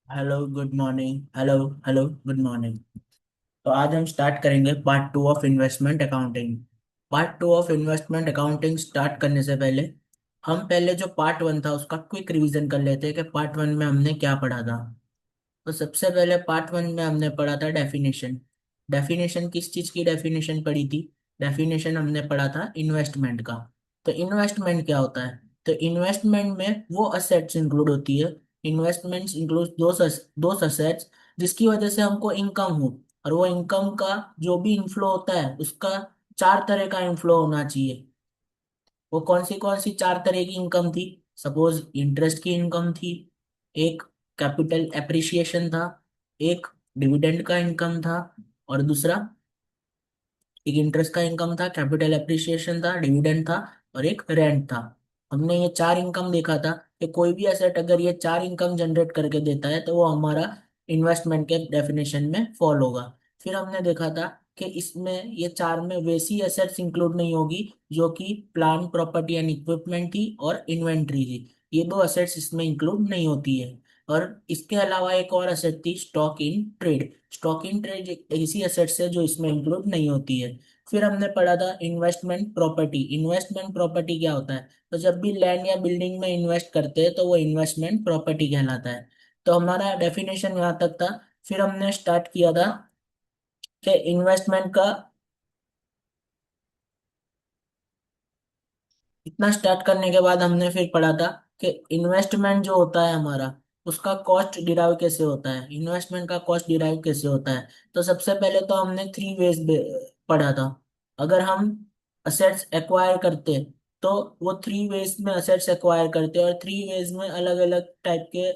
Hello good morning. Hello hello good morning. तो आज हम स्टार्ट करेंगे part two of investment accounting. Part two of investment accounting start करने से पहले हम पहले जो पार्ट वन था उसका क्विक रिवीजन कर लेते हैं कि पार्ट वन में हमने क्या पढ़ा था। तो सबसे पहले पार्ट वन में हमने पढ़ा था डेफिनेशन। डेफिनेशन किस चीज की डेफिनेशन पढ़ी थी? डेफिनेशन हमने पढ़ा था इन्वेस्टमेंट का। तो इन्वेस्टमेंट क्या होता है? तो इन्वेस्टमेंट में वो असेट्स इंक्लूड होती है। इन्वेस्टमेंट्स इंक्लूड दो असेट्स जिसकी वजह से हमको इनकम हो। और वो इनकम का जो भी इनफ्लो होता है उसका चार तरह का इनफ्लो होना चाहिए। वो कौन सी चार तरह की इनकम थी? सपोज इंटरेस्ट की इनकम थी, एक कैपिटल एप्रिसिएशन था, एक डिविडेंड का इनकम था, और दूसरा एक इंटरेस्ट का इनकम था, कैपिटल एप्रिसिएशन था, डिविडेंड था, और एक रेंट था। हमने ये चार इनकम देखा था कि कोई भी एसेट अगर ये चार इनकम जनरेट करके देता है तो वो हमारा इन्वेस्टमेंट के डेफिनेशन में फॉल होगा। फिर हमने देखा था कि इसमें ये चार में वैसी एसेट्स इंक्लूड नहीं होगी जो कि प्लांट प्रॉपर्टी एंड इक्विपमेंट थी और इन्वेंट्री थी। ये दो एसेट्स इसमें इंक्लूड नहीं होती है। और इसके अलावा एक और एसेट थी stock in trade. Stock in trade एक ऐसी एसेट्स है जो इसमें इंक्लूड नहीं होती है। फिर हमने पढ़ा था इन्वेस्टमेंट प्रॉपर्टी। इन्वेस्टमेंट प्रॉपर्टी क्या होता है? तो जब भी लैंड या बिल्डिंग में इन्वेस्ट करते हैं तो वो इन्वेस्टमेंट प्रॉपर्टी कहलाता है। तो हमारा डेफिनेशन यहाँ तक था। फिर हमने स्टार्ट किया था कि इन्वेस्टमेंट का इतना स्टार्ट करने के बाद हमने फिर पढ़ा था कि इन्वेस्टमेंट जो होता है हमारा उसका कॉस्ट डिराइव कैसे होता है, इन्वेस्टमेंट का कॉस्ट डिराइव कैसे होता है। तो सबसे पहले तो हमने थ्री वेज पढ़ा था। अगर हम असेट्स एक्वायर करते तो वो थ्री वेज में असेट्स एक्वायर करते, और थ्री वेज में अलग अलग टाइप के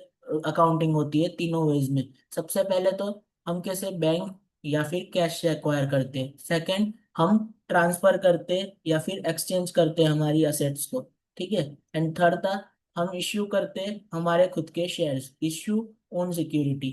अकाउंटिंग होती है तीनों वेज में। सबसे पहले तो हम कैसे बैंक या फिर कैश से एक्वायर करते हैं। सेकंड, हम ट्रांसफर करते या फिर एक्सचेंज करते हमारी असेट्स को। ठीक है। एंड थर्ड था हम इश्यू करते हमारे खुद के शेयर्स, इश्यू ओन सिक्योरिटी।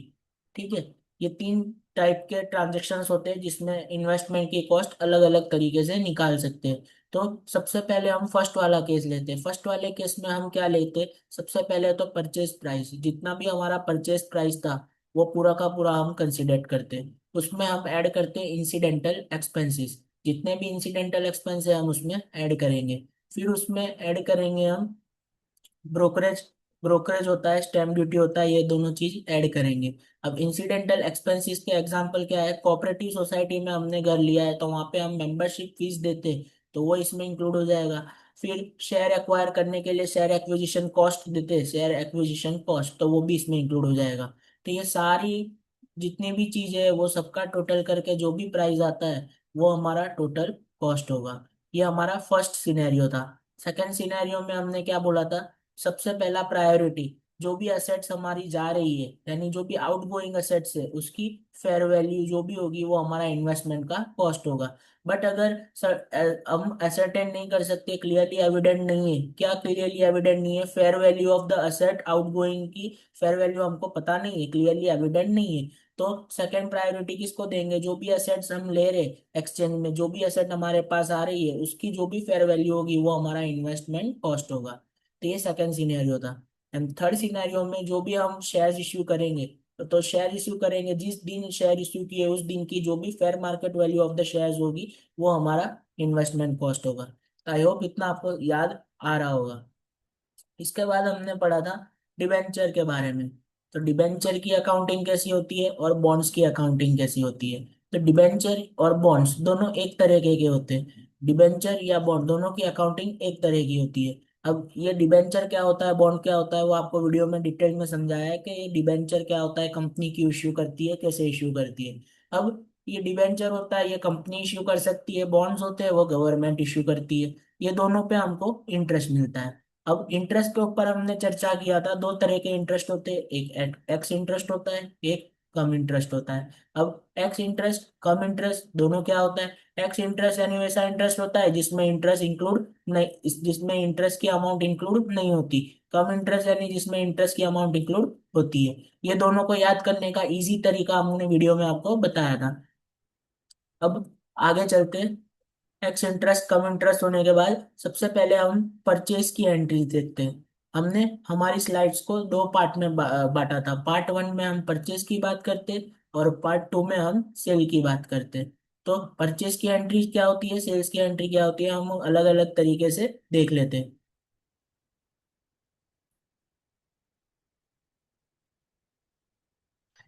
ठीक है। ये तीन टाइप के ट्रांजेक्शन्स होते हैं जिसमें इन्वेस्टमेंट की कॉस्ट अलग अलग तरीके से निकाल सकते हैं। तो सबसे पहले हम फर्स्ट वाला केस लेते हैं। फर्स्ट वाले केस में हम क्या लेते? सबसे पहले तो परचेज प्राइस, जितना भी हमारा परचेज प्राइस था वो पूरा का पूरा हम कंसिडर करते हैं। उसमें हम ऐड करते हैं इंसिडेंटल एक्सपेंसेस। जितने भी इंसिडेंटल एक्सपेंस है हम उसमें ऐड करेंगे। फिर उसमें ऐड करेंगे हम ब्रोकरेज। ब्रोकरेज होता है, स्टैम्प ड्यूटी होता है, ये दोनों चीज ऐड करेंगे। अब इंसिडेंटल एक्सपेंसेस के एग्जांपल क्या है? कोऑपरेटिव सोसाइटी में हमने घर लिया है तो वहां पे हम मेंबरशिप फीस देते हैं, तो वो इसमें इंक्लूड हो जाएगा। फिर शेयर एक्वायर करने के लिए शेयर एक्विजिशन कॉस्ट देते हैं, शेयर एक्विजिशन कॉस्ट, तो वो भी इसमें इंक्लूड हो जाएगा। तो ये सारी जितनी भी चीजें है वो सबका टोटल करके जो भी प्राइस आता है वो हमारा टोटल कॉस्ट होगा। ये हमारा फर्स्ट सिनेरियो था। सेकंड सिनेरियो में हमने क्या बोला था? सबसे पहला प्रायोरिटी, जो भी असेट्स हमारी जा रही है यानी जो भी आउटगोइंग असेट्स है उसकी फेयर वैल्यू जो भी होगी वो हमारा इन्वेस्टमेंट का कॉस्ट होगा। बट अगर हम असरटेन नहीं कर सकते, क्लियरली एविडेंट नहीं है, क्या क्लियरली एविडेंट नहीं है? Fair value of the asset outgoing की फेयर वैल्यू हमको पता नहीं है, क्लियरली एविडेंट नहीं है। तो सेकंड प्रायोरिटी किसको देंगे? जो भी असेट्स हम ले रहे एक्सचेंज में, जो भी असेट हमारे पास आ रही है उसकी जो भी फेयर वैल्यू होगी वो हमारा इन्वेस्टमेंट कॉस्ट होगा। तो ये सेकंड सिनेरियो था। एंड थर्ड सिनेरियो में जो भी हम शेयर इश्यू करेंगे, तो शेयर इश्यू करेंगे जिस दिन शेयर इश्यू किए उस दिन की जो भी fair market value of the shares होगी वो हमारा इन्वेस्टमेंट कॉस्ट होगा। आई होप इतना आपको याद आ रहा होगा। इसके बाद हमने पढ़ा था डिबेंचर के बारे में। तो डिबेंचर की अकाउंटिंग कैसी होती है और बॉन्ड्स की अकाउंटिंग कैसी होती है? तो डिबेंचर और बॉन्ड्स दोनों एक तरह के होते हैं। डिबेंचर या बॉन्ड दोनों की अकाउंटिंग एक तरह की होती है। अब ये डिबेंचर क्या होता है, बॉन्ड क्या होता है, वो आपको वीडियो में डिटेल में समझाया है कि ये डिबेंचर क्या होता है, कंपनी क्यों इश्यू करती है, कैसे इश्यू करती है। अब ये डिबेंचर होता है ये कंपनी इश्यू कर सकती है, बॉन्ड्स होते हैं वो गवर्नमेंट इश्यू करती है। ये दोनों पे हमको इंटरेस्ट मिलता है। अब इंटरेस्ट के ऊपर हमने चर्चा किया था, दो तरह के इंटरेस्ट होते हैं, एक एक्स इंटरेस्ट होता है, एक कम इंटरेस्ट होता है। अब एक्स इंटरेस्ट कम इंटरेस्ट दोनों क्या होता है? एक्स इंटरेस्ट यानी वैसा इंटरेस्ट होता है जिसमें इंटरेस्ट इंक्लूड नहीं, जिसमें इंटरेस्ट की अमाउंट इंक्लूड नहीं होती। कम इंटरेस्ट यानी जिसमें इंटरेस्ट की अमाउंट इंक्लूड होती है। ये दोनों को याद करने का इजी तरीका हमने वीडियो में आपको बताया था। अब आगे चलते हैं। एक्स इंटरेस्ट कम इंटरेस्ट होने के बाद सबसे पहले हम परचेज की एंट्री देखते हैं। हमने हमारी स्लाइड्स को दो पार्ट में बांटा था। पार्ट वन में हम परचेज की बात करते और पार्ट टू में हम सेल की बात करते। तो परचेज की एंट्री क्या होती है, सेल्स की एंट्री क्या होती है, हम अलग अलग तरीके से देख लेते हैं।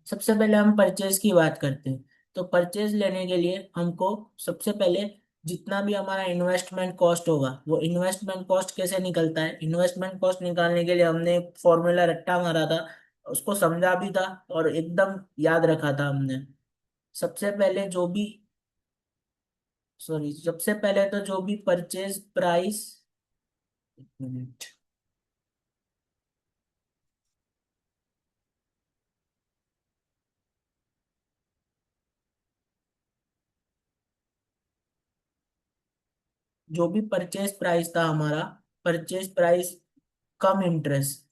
सबसे पहले हम परचेज की बात करते हैं। तो परचेज लेने के लिए हमको सबसे पहले जितना भी हमारा इन्वेस्टमेंट कॉस्ट होगा, वो इन्वेस्टमेंट कॉस्ट कैसे निकलता है, इन्वेस्टमेंट कॉस्ट निकालने के लिए हमने एक फॉर्मूला रट्टा मारा था, उसको समझा भी था और एकदम याद रखा था हमने। सबसे पहले जो भी सबसे पहले तो जो भी परचेज प्राइस, जो भी परचेज प्राइस था हमारा, purchase price cum interest,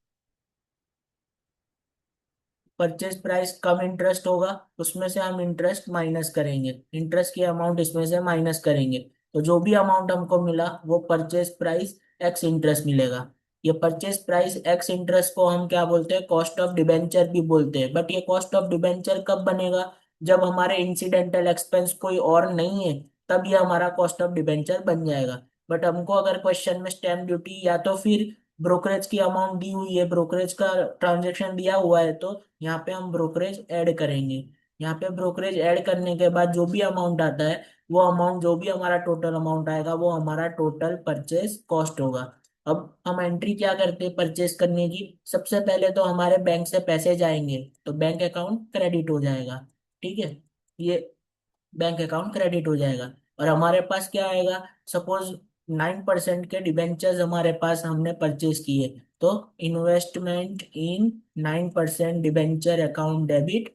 purchase price cum interest होगा, उसमें से हम इंटरेस्ट माइनस करेंगे, इंटरेस्ट की अमाउंट इसमें से माइनस करेंगे, तो जो भी अमाउंट हमको मिला वो परचेज प्राइस एक्स इंटरेस्ट मिलेगा। ये परचेज प्राइस एक्स इंटरेस्ट को हम क्या बोलते हैं, कॉस्ट ऑफ डिबेंचर भी बोलते हैं। बट ये कॉस्ट ऑफ डिबेंचर कब बनेगा, जब हमारे इंसिडेंटल एक्सपेंस कोई और नहीं है, तब ये हमारा कॉस्ट ऑफ डिबेंचर बन जाएगा। बट हमको अगर क्वेश्चन में स्टैम्प ड्यूटी या तो फिर ब्रोकरेज की अमाउंट दी हुई है, ब्रोकरेज का ट्रांजेक्शन दिया हुआ है, तो यहाँ पे हम ब्रोकरेज ऐड करेंगे। यहाँ पे ब्रोकरेज ऐड करने के बाद जो भी अमाउंट आता है, वो अमाउंट जो भी हमारा टोटल अमाउंट आएगा वो हमारा टोटल परचेज कॉस्ट होगा। अब हम एंट्री क्या करते हैं परचेज करने की, सबसे पहले तो हमारे बैंक से पैसे जाएंगे तो बैंक अकाउंट क्रेडिट हो जाएगा। ठीक है, ये बैंक अकाउंट क्रेडिट हो जाएगा। और हमारे पास क्या आएगा, सपोज 9% के डिबेंचर्स हमारे पास हमने परचेज किए, तो investment in 9% debenture account debit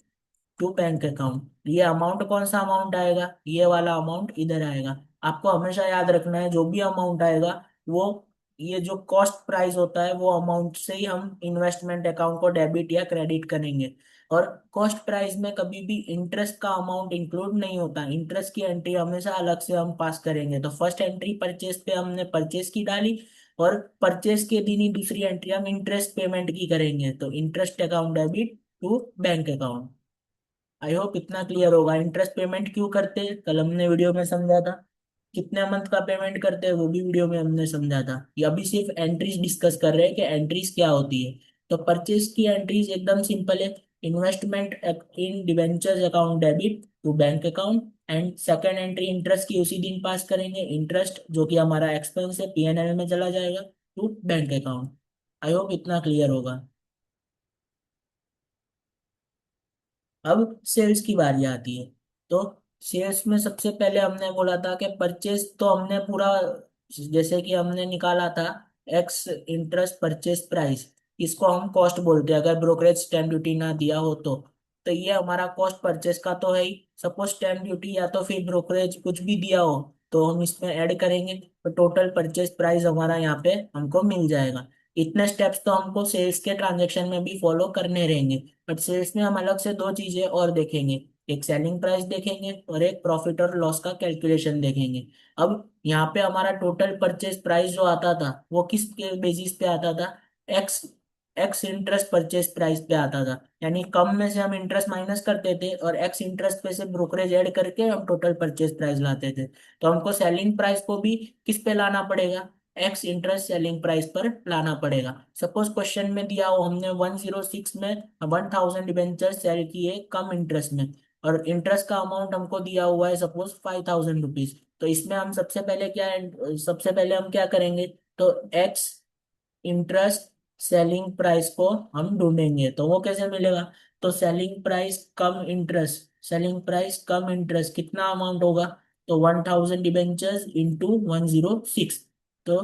to bank account, ये अमाउंट कौन सा अमाउंट आएगा, ये वाला अमाउंट इधर आएगा। आपको हमेशा याद रखना है जो भी अमाउंट आएगा वो, ये जो कॉस्ट प्राइस होता है वो अमाउंट से ही हम इन्वेस्टमेंट अकाउंट को डेबिट या क्रेडिट करेंगे। और कॉस्ट प्राइस में कभी भी इंटरेस्ट का अमाउंट इंक्लूड नहीं होता, इंटरेस्ट की एंट्री हमेशा अलग से हम पास करेंगे। तो फर्स्ट एंट्री परचेज पे हमने परचेज की डाली, और परचेज के दिन ही दूसरी एंट्री हम इंटरेस्ट पेमेंट की करेंगे, तो interest account debit to bank account. I hope इतना क्लियर होगा। इंटरेस्ट पेमेंट क्यों करते हैं कल हमने वीडियो में समझा था, कितने मंथ का पेमेंट करते हैं वो भी वीडियो में हमने समझा था। ये अभी सिर्फ एंट्रीज डिस्कस कर रहे हैं कि एंट्रीज क्या होती है। तो परचेज की एंट्रीज एकदम सिंपल है, investment in debentures account debit to bank account, and second entry interest की उसी दिन पास करेंगे, इंटरेस्ट जो कि हमारा एक्सपेंस है पीएनएल में चला जाएगा to bank account. I hope इतना क्लियर होगा। अब सेल्स की बारी आती है। तो सेल्स में सबसे पहले हमने बोला था कि परचेज तो हमने पूरा, जैसे कि हमने निकाला था एक्स इंटरेस्ट परचेज प्राइस, इसको हम कॉस्ट बोलते हैं अगर ब्रोकरेज स्टैम्प ड्यूटी ना दिया हो तो ये हमारा कॉस्ट परचेज का तो है ही। सपोज स्टैम्प ड्यूटी या तो फिर ब्रोकरेज कुछ भी दिया हो तो हम इसमें ऐड करेंगे, तो टोटल परचेज प्राइस हमारा यहाँ पे हमको मिल जाएगा। इतने स्टेप्स तो हमको सेल्स के ट्रांजेक्शन में भी फॉलो करने रहेंगे। बट सेल्स में हम अलग से दो चीजें और देखेंगे, एक सेलिंग प्राइस देखेंगे और एक प्रॉफिट और लॉस का कैलकुलेशन देखेंगे। अब यहाँ पे हमारा टोटल परचेज प्राइस जो आता था वो किस के बेसिस पे आता था, x x interest purchase price पे आता था। यानी कम में से हम इंटरेस्ट माइनस करते थे और एक्स इंटरेस्ट पे से ब्रोकरेज ऐड करके हम टोटल परचेज प्राइस लाते थे। तो हमको सेलिंग प्राइस को भी किस पे लाना पड़ेगा, एक्स इंटरेस्ट सेलिंग प्राइस पर लाना पड़ेगा। सपोज क्वेश्चन में दिया हो हमने 106 में 1000 डिबेंचर सेल किए कम इंटरेस्ट में, और इंटरेस्ट का अमाउंट हमको दिया हुआ है सपोज 5000 रुपीज। तो इसमें हम सबसे पहले हम क्या करेंगे, तो एक्स इंटरेस्ट सेलिंग प्राइस को हम ढूंढेंगे, तो वो कैसे मिलेगा, तो selling price cum interest, selling price cum interest कितना अमाउंट होगा, तो 1000 डिबेंचर्स इंटू 106, तो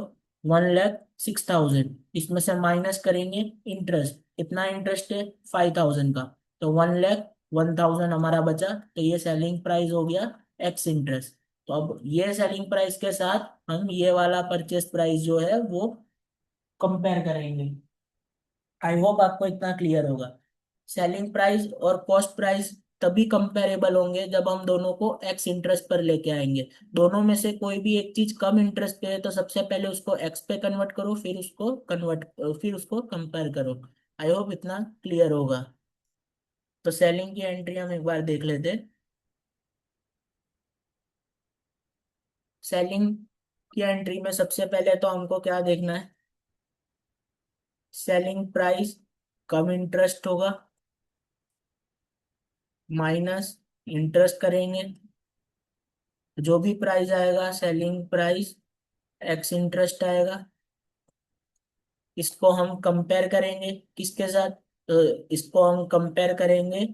1,06,000, इसमें से माइनस करेंगे इंटरेस्ट, कितना इंटरेस्ट है 5000 का, तो 1,01,000 हमारा बचा, तो ये सेलिंग प्राइस हो गया एक्स इंटरेस्ट। तो अब ये सेलिंग प्राइस के साथ हम ये वाला परचेस प्राइस जो है वो कंपेयर करेंगे। आई होप आपको इतना क्लियर होगा। सेलिंग प्राइस और कॉस्ट प्राइस तभी कंपेरेबल होंगे जब हम दोनों को एक्स इंटरेस्ट पर लेके आएंगे। दोनों में से कोई भी एक चीज कम इंटरेस्ट पे है तो सबसे पहले उसको एक्स पे कन्वर्ट करो, फिर उसको कंपेयर करो। आई होप इतना क्लियर होगा। तो सेलिंग की एंट्री हम एक बार देख लेते हैं। सेलिंग की एंट्री में सबसे पहले तो हमको क्या देखना है, सेलिंग प्राइस कम इंटरेस्ट होगा माइनस इंटरेस्ट करेंगे, जो भी प्राइस आएगा सेलिंग प्राइस एक्स इंटरेस्ट आएगा। इसको हम कंपेयर करेंगे किसके साथ, तो इसको हम कंपेयर करेंगे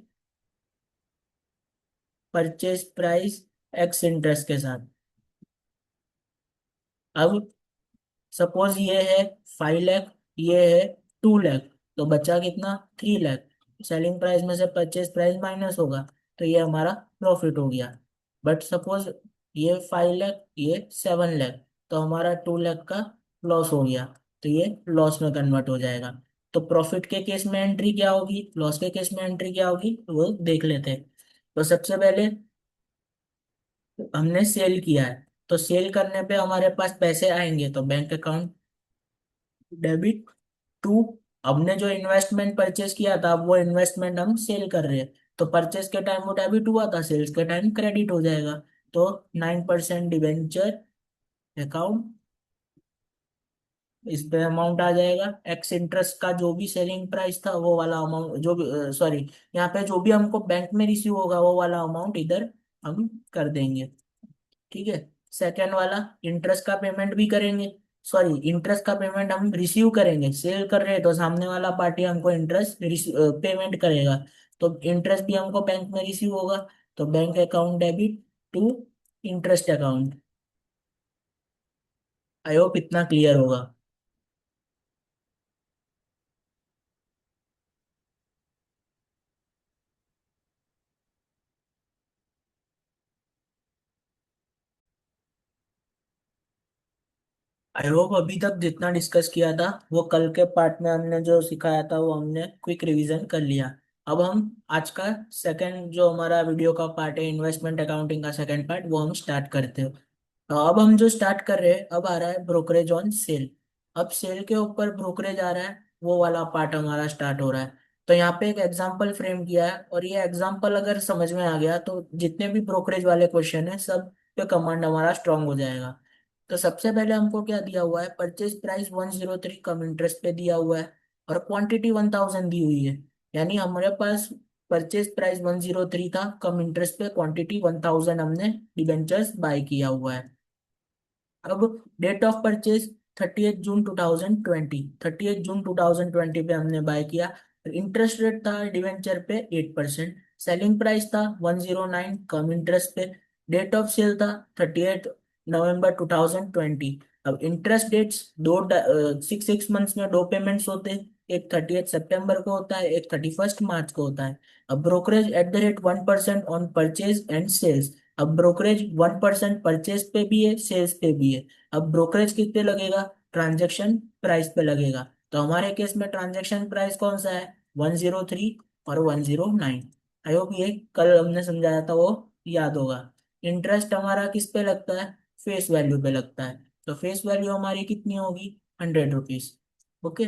परचेज प्राइस एक्स इंटरेस्ट के साथ। अब सपोज ये है 5 लाख, ये है 2 लाख, तो बचा कितना, 3 लाख। सेलिंग प्राइस में से परचेज प्राइस माइनस होगा, तो ये हमारा प्रॉफिट हो गया। बट सपोज ये 5 लाख, ये 7 लाख, तो हमारा 2 लाख का लॉस हो गया, तो ये लॉस में कन्वर्ट हो जाएगा। तो प्रॉफिट के केस में एंट्री क्या होगी, लॉस के केस में एंट्री क्या होगी, वो देख लेते हैं। तो सबसे पहले हमने सेल किया है, तो सेल करने पे हमारे पास पैसे आएंगे, तो बैंक अकाउंट डेबिट टू, हमने जो इन्वेस्टमेंट परचेज किया था वो इन्वेस्टमेंट हम सेल कर रहे हैं, तो परचेज के टाइम वो डेबिट हुआ था, सेल्स के टाइम क्रेडिट हो जाएगा। तो 9% डिवेंचर अकाउंट, इस पे अमाउंट आ जाएगा। एक्स इंटरेस्ट का जो भी सेलिंग प्राइस था वो वाला अमाउंट, जो भी सॉरी, यहाँ पे जो भी हमको बैंक में रिसीव होगा वो वाला अमाउंट इधर हम कर देंगे। ठीक है। सेकेंड वाला, इंटरेस्ट का पेमेंट भी करेंगे, सॉरी इंटरेस्ट का पेमेंट हम रिसीव करेंगे, सेल कर रहे हैं तो सामने वाला पार्टी हमको इंटरेस्ट पेमेंट करेगा, तो इंटरेस्ट भी हमको बैंक में रिसीव होगा। तो bank account debit to interest account. I hope इतना क्लियर होगा। आई होप अभी तक जितना डिस्कस किया था वो कल के पार्ट में हमने जो सिखाया था वो हमने क्विक रिवीजन कर लिया। अब हम आज का सेकंड जो हमारा वीडियो का पार्ट है, इन्वेस्टमेंट अकाउंटिंग का सेकंड पार्ट, वो हम स्टार्ट करते हैं। तो अब हम जो स्टार्ट कर रहे हैं, अब आ रहा है ब्रोकरेज ऑन सेल। अब सेल के ऊपर ब्रोकरेज आ रहा है, वो वाला पार्ट हमारा स्टार्ट हो रहा है। तो यहाँ पे एक एग्जांपल फ्रेम किया है, और ये एग्जांपल अगर समझ में आ गया तो जितने भी ब्रोकरेज वाले क्वेश्चन है सब पे कमांड हमारा स्ट्रांग हो जाएगा। तो सबसे पहले हमको क्या दिया हुआ है, परचेज प्राइस 103 कम इंटरेस्ट पे दिया हुआ है, और क्वांटिटी 1000 दी हुई है। यानी हमारे पास परचेज प्राइस 103 था, कम इंटरेस्ट पे क्वांटिटी 1000 हमने डिबेंचर्स बाय किया हुआ है। अब डेट ऑफ परचेज 30 जून 2020, 30 जून 2020 पे हमने बाय किया। इंटरेस्ट रेट था डिवेंचर पे 8%, सेलिंग प्राइस था 109 कम इंटरेस्ट पे, डेट ऑफ सेल था 30 नवंबर 2020। अब इंटरेस्ट डेट्स दो, 6 6 मंथ्स में दो पेमेंट्स होते हैं, एक 30 सितंबर को होता है, एक 31 मार्च को होता है। अब brokerage at the rate 1% on purchase and sales. अब ब्रोकरेज 1% परचेज पे भी है, सेल्स पे भी है। अब ब्रोकरेज किस पे लगेगा, ट्रांजेक्शन प्राइस पे लगेगा। तो हमारे केस में ट्रांजेक्शन प्राइस कौन सा है, 103 और 109। आई होप ये कल हमने समझाया था वो याद होगा। इंटरेस्ट हमारा किस पे लगता है, फेस वैल्यू पे लगता है, तो फेस वैल्यू हमारी कितनी होगी, 100 रुपीज। ओके।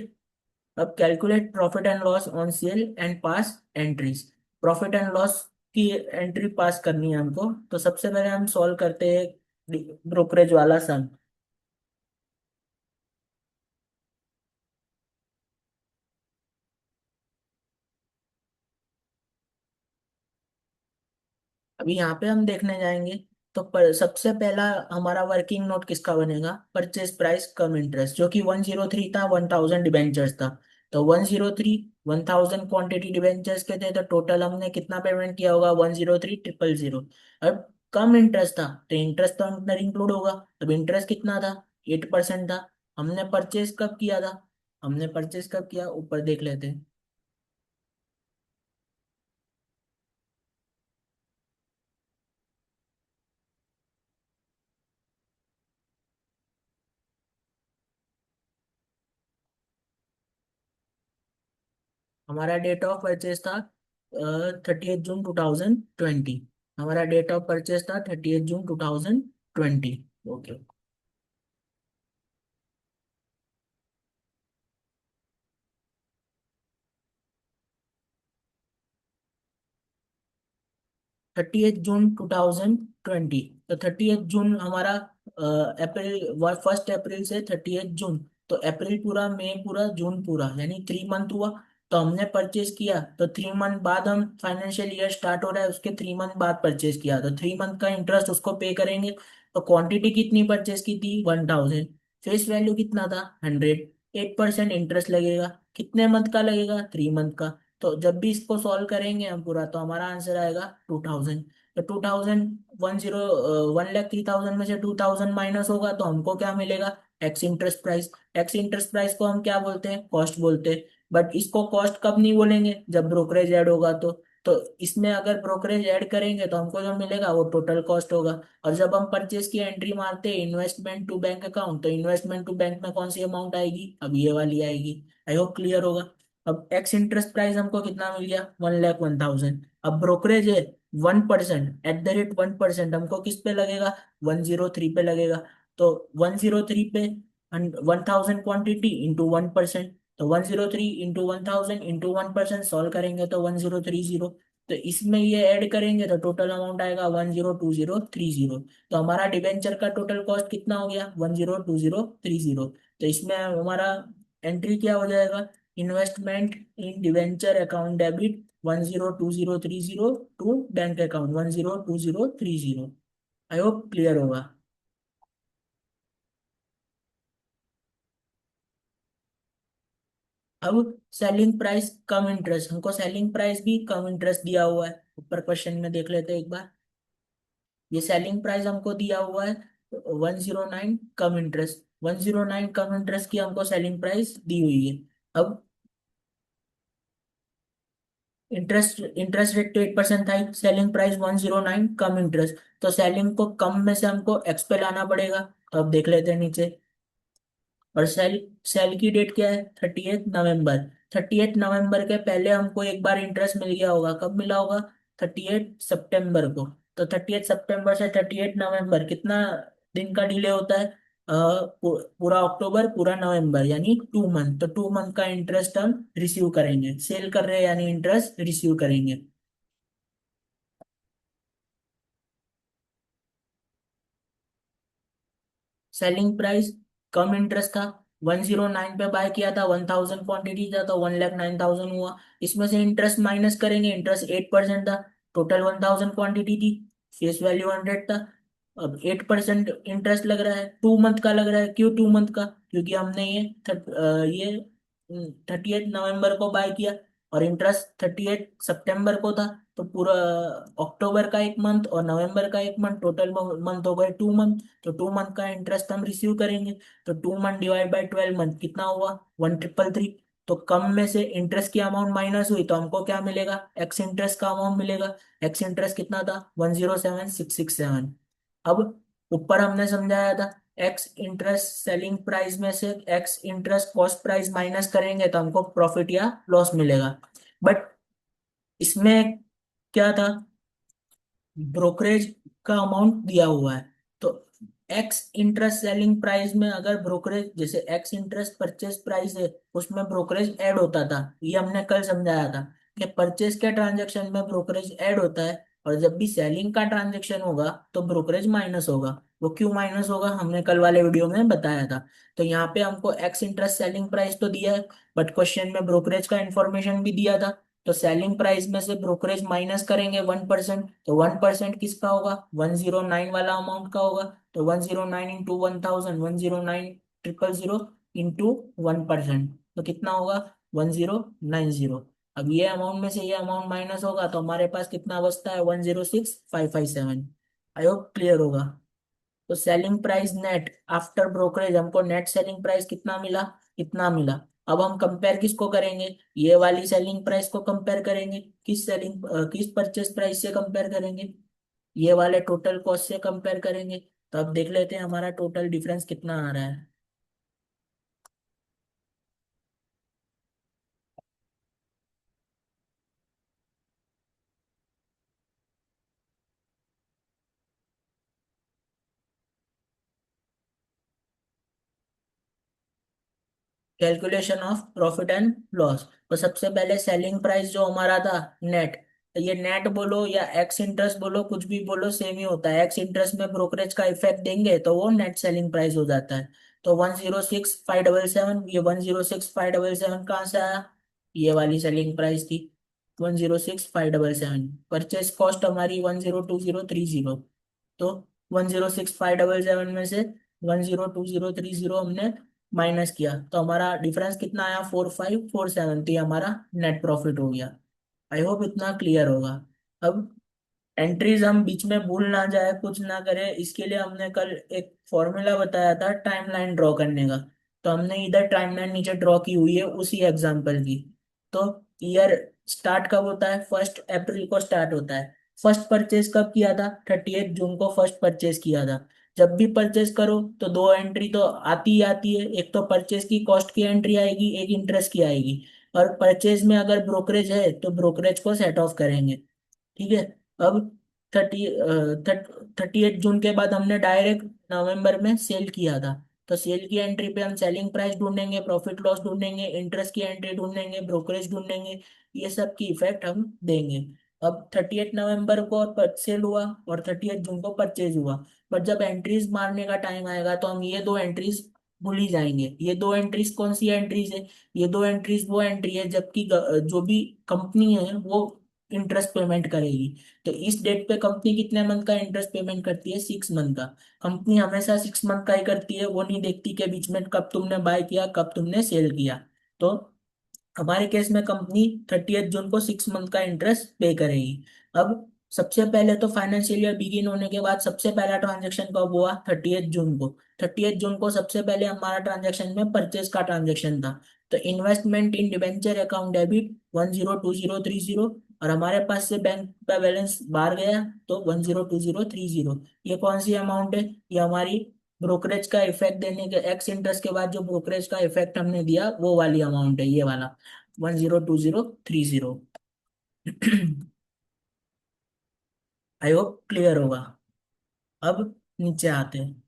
अब calculate profit and loss on sale and pass entries. Profit and loss की एंट्री पास करनी है हमको, तो सबसे पहले हम सॉल्व करते हैं ब्रोकरेज वाला सम। अभी यहाँ पे हम देखने जाएंगे, तो सबसे पहला हमारा वर्किंग नोट किसका बनेगा, परचेज प्राइस कम इंटरेस्ट, जो कि 103 था, 1000 डिबेंचर्स था। तो 103, 1000 क्वांटिटी डिबेंचर्स के थे, तो टोटल हमने कितना पेमेंट किया होगा, 103,000। अब कम इंटरेस्ट था तो इंटरेस्ट तो अंदर इंक्लूड होगा। अब इंटरेस्ट कितना था, 8% था। हमने परचेज कब किया था, हमने परचेज कब किया, ऊपर देख लेते हैं। हमारा डेट ऑफ परचेज था 30 जून 2020। हमारा डेट ऑफ परचेज था 30 जून 2020। ओके। 30 जून 2020। तो 30 जून हमारा अप्रैल, 1 अप्रैल से 30 जून। तो अप्रैल पूरा, मई पूरा, जून पूरा, यानी 3 मंथ हुआ। तो हमने परचेज किया तो 3 मंथ बाद, हम फाइनेंशियल ईयर स्टार्ट हो रहा है उसके 3 मंथ बाद परचेज किया, तो 3 मंथ का इंटरेस्ट उसको पे करेंगे। तो क्वांटिटी कितनी परचेज की थी? 1000। फेस वैल्यू कितना था? 100। 8% इंटरेस्ट लगेगा। कितने मंथ का लगेगा? 3 मंथ का। तो जब भी इसको सॉल्व करेंगे हम पूरा, तो हमारा आंसर आएगा 2000। तो 2000, 1,03,000 में से 2000 माइनस होगा तो हमको क्या मिलेगा? X interest price. X interest price को हम क्या बोलते हैं? कॉस्ट बोलते हैं। बट इसको कॉस्ट कब नहीं बोलेंगे? जब ब्रोकरेज ऐड होगा तो इसमें अगर ब्रोकरेज ऐड करेंगे तो हमको जो मिलेगा वो टोटल कॉस्ट होगा। और जब हम परचेज की एंट्री मारते हैं इन्वेस्टमेंट टू बैंक अकाउंट, तो इन्वेस्टमेंट टू बैंक में कौन सी अमाउंट आएगी? अब ये वाली आएगी। आई होप क्लियर होगा। अब एक्स इंटरेस्ट प्राइस हमको कितना मिल गया? 1,01,000। अब ब्रोकरेज है 1%, @1%, हमको किस पे लगेगा? 103 पे लगेगा। तो 103 पे 1000 क्वांटिटी इंटू 1%। तो 103 इंटू 1000 इंटू 1% सॉल्व करेंगे तो 1030। तो इसमें ये ऐड करेंगे तो टोटल अमाउंट आएगा 102030। तो हमारा डिबेंचर का टोटल कॉस्ट कितना हो गया? 102030। तो इसमें हमारा एंट्री क्या हो जाएगा? Investment in debenture account debit 102030 to bank account 102030। I hope clear होगा। अब सेलिंग प्राइस कम इंटरेस्ट, हमको सेलिंग प्राइस भी कम इंटरेस्ट दिया हुआ है, ऊपर क्वेश्चन में देख लेते हैं एक बार। ये सेलिंग प्राइस हमको दिया हुआ है 109 कम इंटरेस्ट, 109 कम इंटरेस्ट की हमको सेलिंग प्राइस दी हुई है। अब इंटरेस्ट इंटरेस्ट रेट तो 8% था, सेलिंग प्राइस 109 कम इंटरेस्ट। तो सेलिंग को कम में से हमको एक्स पे लाना पड़ेगा। तो अब देख लेते हैं नीचे। और सेल सेल की डेट क्या है? 30 नवंबर। 30 नवंबर के पहले हमको एक बार इंटरेस्ट मिल गया होगा। कब मिला होगा? 30 सितंबर को। तो 30 सितंबर से 30 नवंबर कितना दिन का डिले होता है? पूरा अक्टूबर, पूरा नवंबर, यानी 2 मंथ। तो 2 मंथ का इंटरेस्ट हम रिसीव करेंगे, सेल कर रहे हैं यानी इंटरेस्ट रिसीव करेंगे। सेलिंग प्राइस कम इंटरेस्ट था, 109 पे बाय किया था, 1000 क्वांटिटी था तो 1,09,000 हुआ। इसमें से इंटरेस्ट माइनस करेंगे, इंटरेस्ट 8% था। टोटल 1000 क्वांटिटी थी, फेस वैल्यू 100 था। अब 8% इंटरेस्ट लग रहा है, 2 मंथ का लग रहा है। क्यों 2 मंथ का? क्योंकि हमने ये 30 नवंबर को बाय किया, और इंटरेस्ट 30 सितंबर को था। तो पूरा अक्टूबर का एक मंथ और नवंबर का एक मंथ, टोटल मंथ हो गए 2 मंथ। तो 2 मंथ का इंटरेस्ट हम रिसीव करेंगे। तो 2 मंथ डिवाइड बाई 12 मंथ कितना हुआ? 1,333। तो कम में से इंटरेस्ट की अमाउंट माइनस हुई तो हमको क्या मिलेगा? एक्स इंटरेस्ट का अमाउंट मिलेगा। एक्स इंटरेस्ट कितना था? 107,667। अब ऊपर हमने समझाया था, एक्स इंटरेस्ट सेलिंग प्राइस में से x interest cost price minus करेंगे तो हमको प्रॉफिट या लॉस मिलेगा। बट इसमें क्या था? ब्रोकरेज का अमाउंट दिया हुआ है। तो एक्स इंटरेस्ट सेलिंग प्राइस में अगर ब्रोकरेज, जैसे एक्स इंटरेस्ट परचेज प्राइस है, उसमें ब्रोकरेज ऐड होता था, ये हमने कल समझाया था कि परचेज के ट्रांजेक्शन में ब्रोकरेज ऐड होता है, और जब भी सेलिंग का ट्रांजेक्शन होगा तो ब्रोकरेज माइनस होगा। वो क्यों माइनस होगा हमने कल वाले वीडियो में बताया था। तो यहाँ पे हमको एक्स इंटरेस्ट सेलिंग प्राइस तो दिया है, बट क्वेश्चन में ब्रोकरेज का इंफॉर्मेशन भी दिया था। तो सेलिंग प्राइस में से ब्रोकरेज माइनस करेंगे 1%, तो 1% किसका होगा? 109 वाला अमाउंट का होगा। तो 109 इंटू 1000, 109,000 इंटू 1%, तो कितना होगा? 1090। अब ये अमाउंट में से ये अमाउंट माइनस होगा तो हमारे पास कितना बचता है? 106,557। आई होप क्लियर होगा। तो selling price net after brokerage, हमको नेट सेलिंग प्राइस कितना मिला? इतना मिला। अब हम कंपेयर किसको करेंगे? ये वाली सेलिंग प्राइस को कंपेयर करेंगे, किस परचेस प्राइस से कंपेयर करेंगे? ये वाले टोटल कॉस्ट से कंपेयर करेंगे। तो अब देख लेते हैं हमारा टोटल डिफरेंस कितना आ रहा है। Calculation of profit and loss. तो सबसे पहले सेलिंग प्राइस जो हमारा था नेट, ये नेट बोलो या एक्स इंटरेस्ट बोलो, कुछ भी बोलो सेम ही होता है। एक्स इंटरेस्ट में ब्रोकरेज का इफेक्ट देंगे तो वो नेट सेलिंग प्राइस हो जाता है। तो 106,577, ये 106,577 कहाँ से आया? ये वाली सेलिंग प्राइस थी 106,577। परचेज कॉस्ट हमारी 102,030। तो 106,577 में से 102,030 हमने माइनस किया तो हमारा डिफरेंस कितना आया? 4,547। तो ये हमारा नेट प्रॉफिट हो गया। आई होप इतना क्लियर होगा। अब एंट्रीज हम बीच में भूल ना जाए, कुछ ना करे, इसके लिए हमने कल एक फॉर्मूला बताया था टाइमलाइन ड्रॉ करने का। तो हमने इधर टाइमलाइन नीचे ड्रॉ की हुई है उसी एग्जांपल की। तो ईयर स्टार्ट कब होता है? 1 अप्रैल को स्टार्ट होता है। फर्स्ट परचेज कब किया था? 30 जून को फर्स्ट परचेज किया था। जब भी परचेज करो तो दो एंट्री तो आती ही आती है, एक तो परचेज की कॉस्ट की एंट्री आएगी, एक इंटरेस्ट की आएगी। और परचेज में अगर ब्रोकरेज है तो ब्रोकरेज को सेट ऑफ करेंगे। ठीक है। अब 38 जून के बाद हमने डायरेक्ट नवंबर में सेल किया था। तो सेल की एंट्री पे हम सेलिंग प्राइस ढूंढेंगे, प्रॉफिट लॉस ढूंढेंगे, इंटरेस्ट की एंट्री ढूंढेंगे, ब्रोकरेज ढूंढेंगे। ये सब की इफेक्ट हम देंगे। अब 38 नवंबर को सेल हुआ और 30 जून को परचेज हुआ। बट जब एंट्रीज मारने का टाइम आएगा तो हम ये दो एंट्रीज भूल ही जाएंगे। ये दो एंट्रीज कौन सी एंट्रीज है? ये दो एंट्रीज वो एंट्री है जबकि जो भी कंपनी है वो इंटरेस्ट पेमेंट करेगी। तो इस डेट पे कंपनी कितने मंथ का इंटरेस्ट पेमेंट करती है? 6 मंथ का। कंपनी हमेशा 6 मंथ का ही करती है, वो नहीं देखती कि बीच में कब तुमने बाय किया कब तुमने सेल किया। तो हमारे केस में कंपनी 30 जून को 6 मंथ का इंटरेस्ट पे करेगी। अब सबसे पहले तो फाइनेंशियल ईयर बिगिन होने के बाद सबसे पहला ट्रांजेक्शन कब हुआ? 30 जून को। 30 जून को सबसे पहले हमारा ट्रांजेक्शन में परचेज का ट्रांजेक्शन था। तो इन्वेस्टमेंट इन डिबेंचर अकाउंट डेबिट 102,030, और हमारे पास से बैंक का बैलेंस बाहर गया तो 102,030। ये कौन सी अमाउंट है? ये हमारी ब्रोकरेज का इफेक्ट देने के, एक्स इंटरेस्ट के बाद जो ब्रोकरेज का इफेक्ट हमने दिया वो वाली अमाउंट है, ये वाला 102,030। आई होप क्लियर होगा। अब नीचे आते हैं।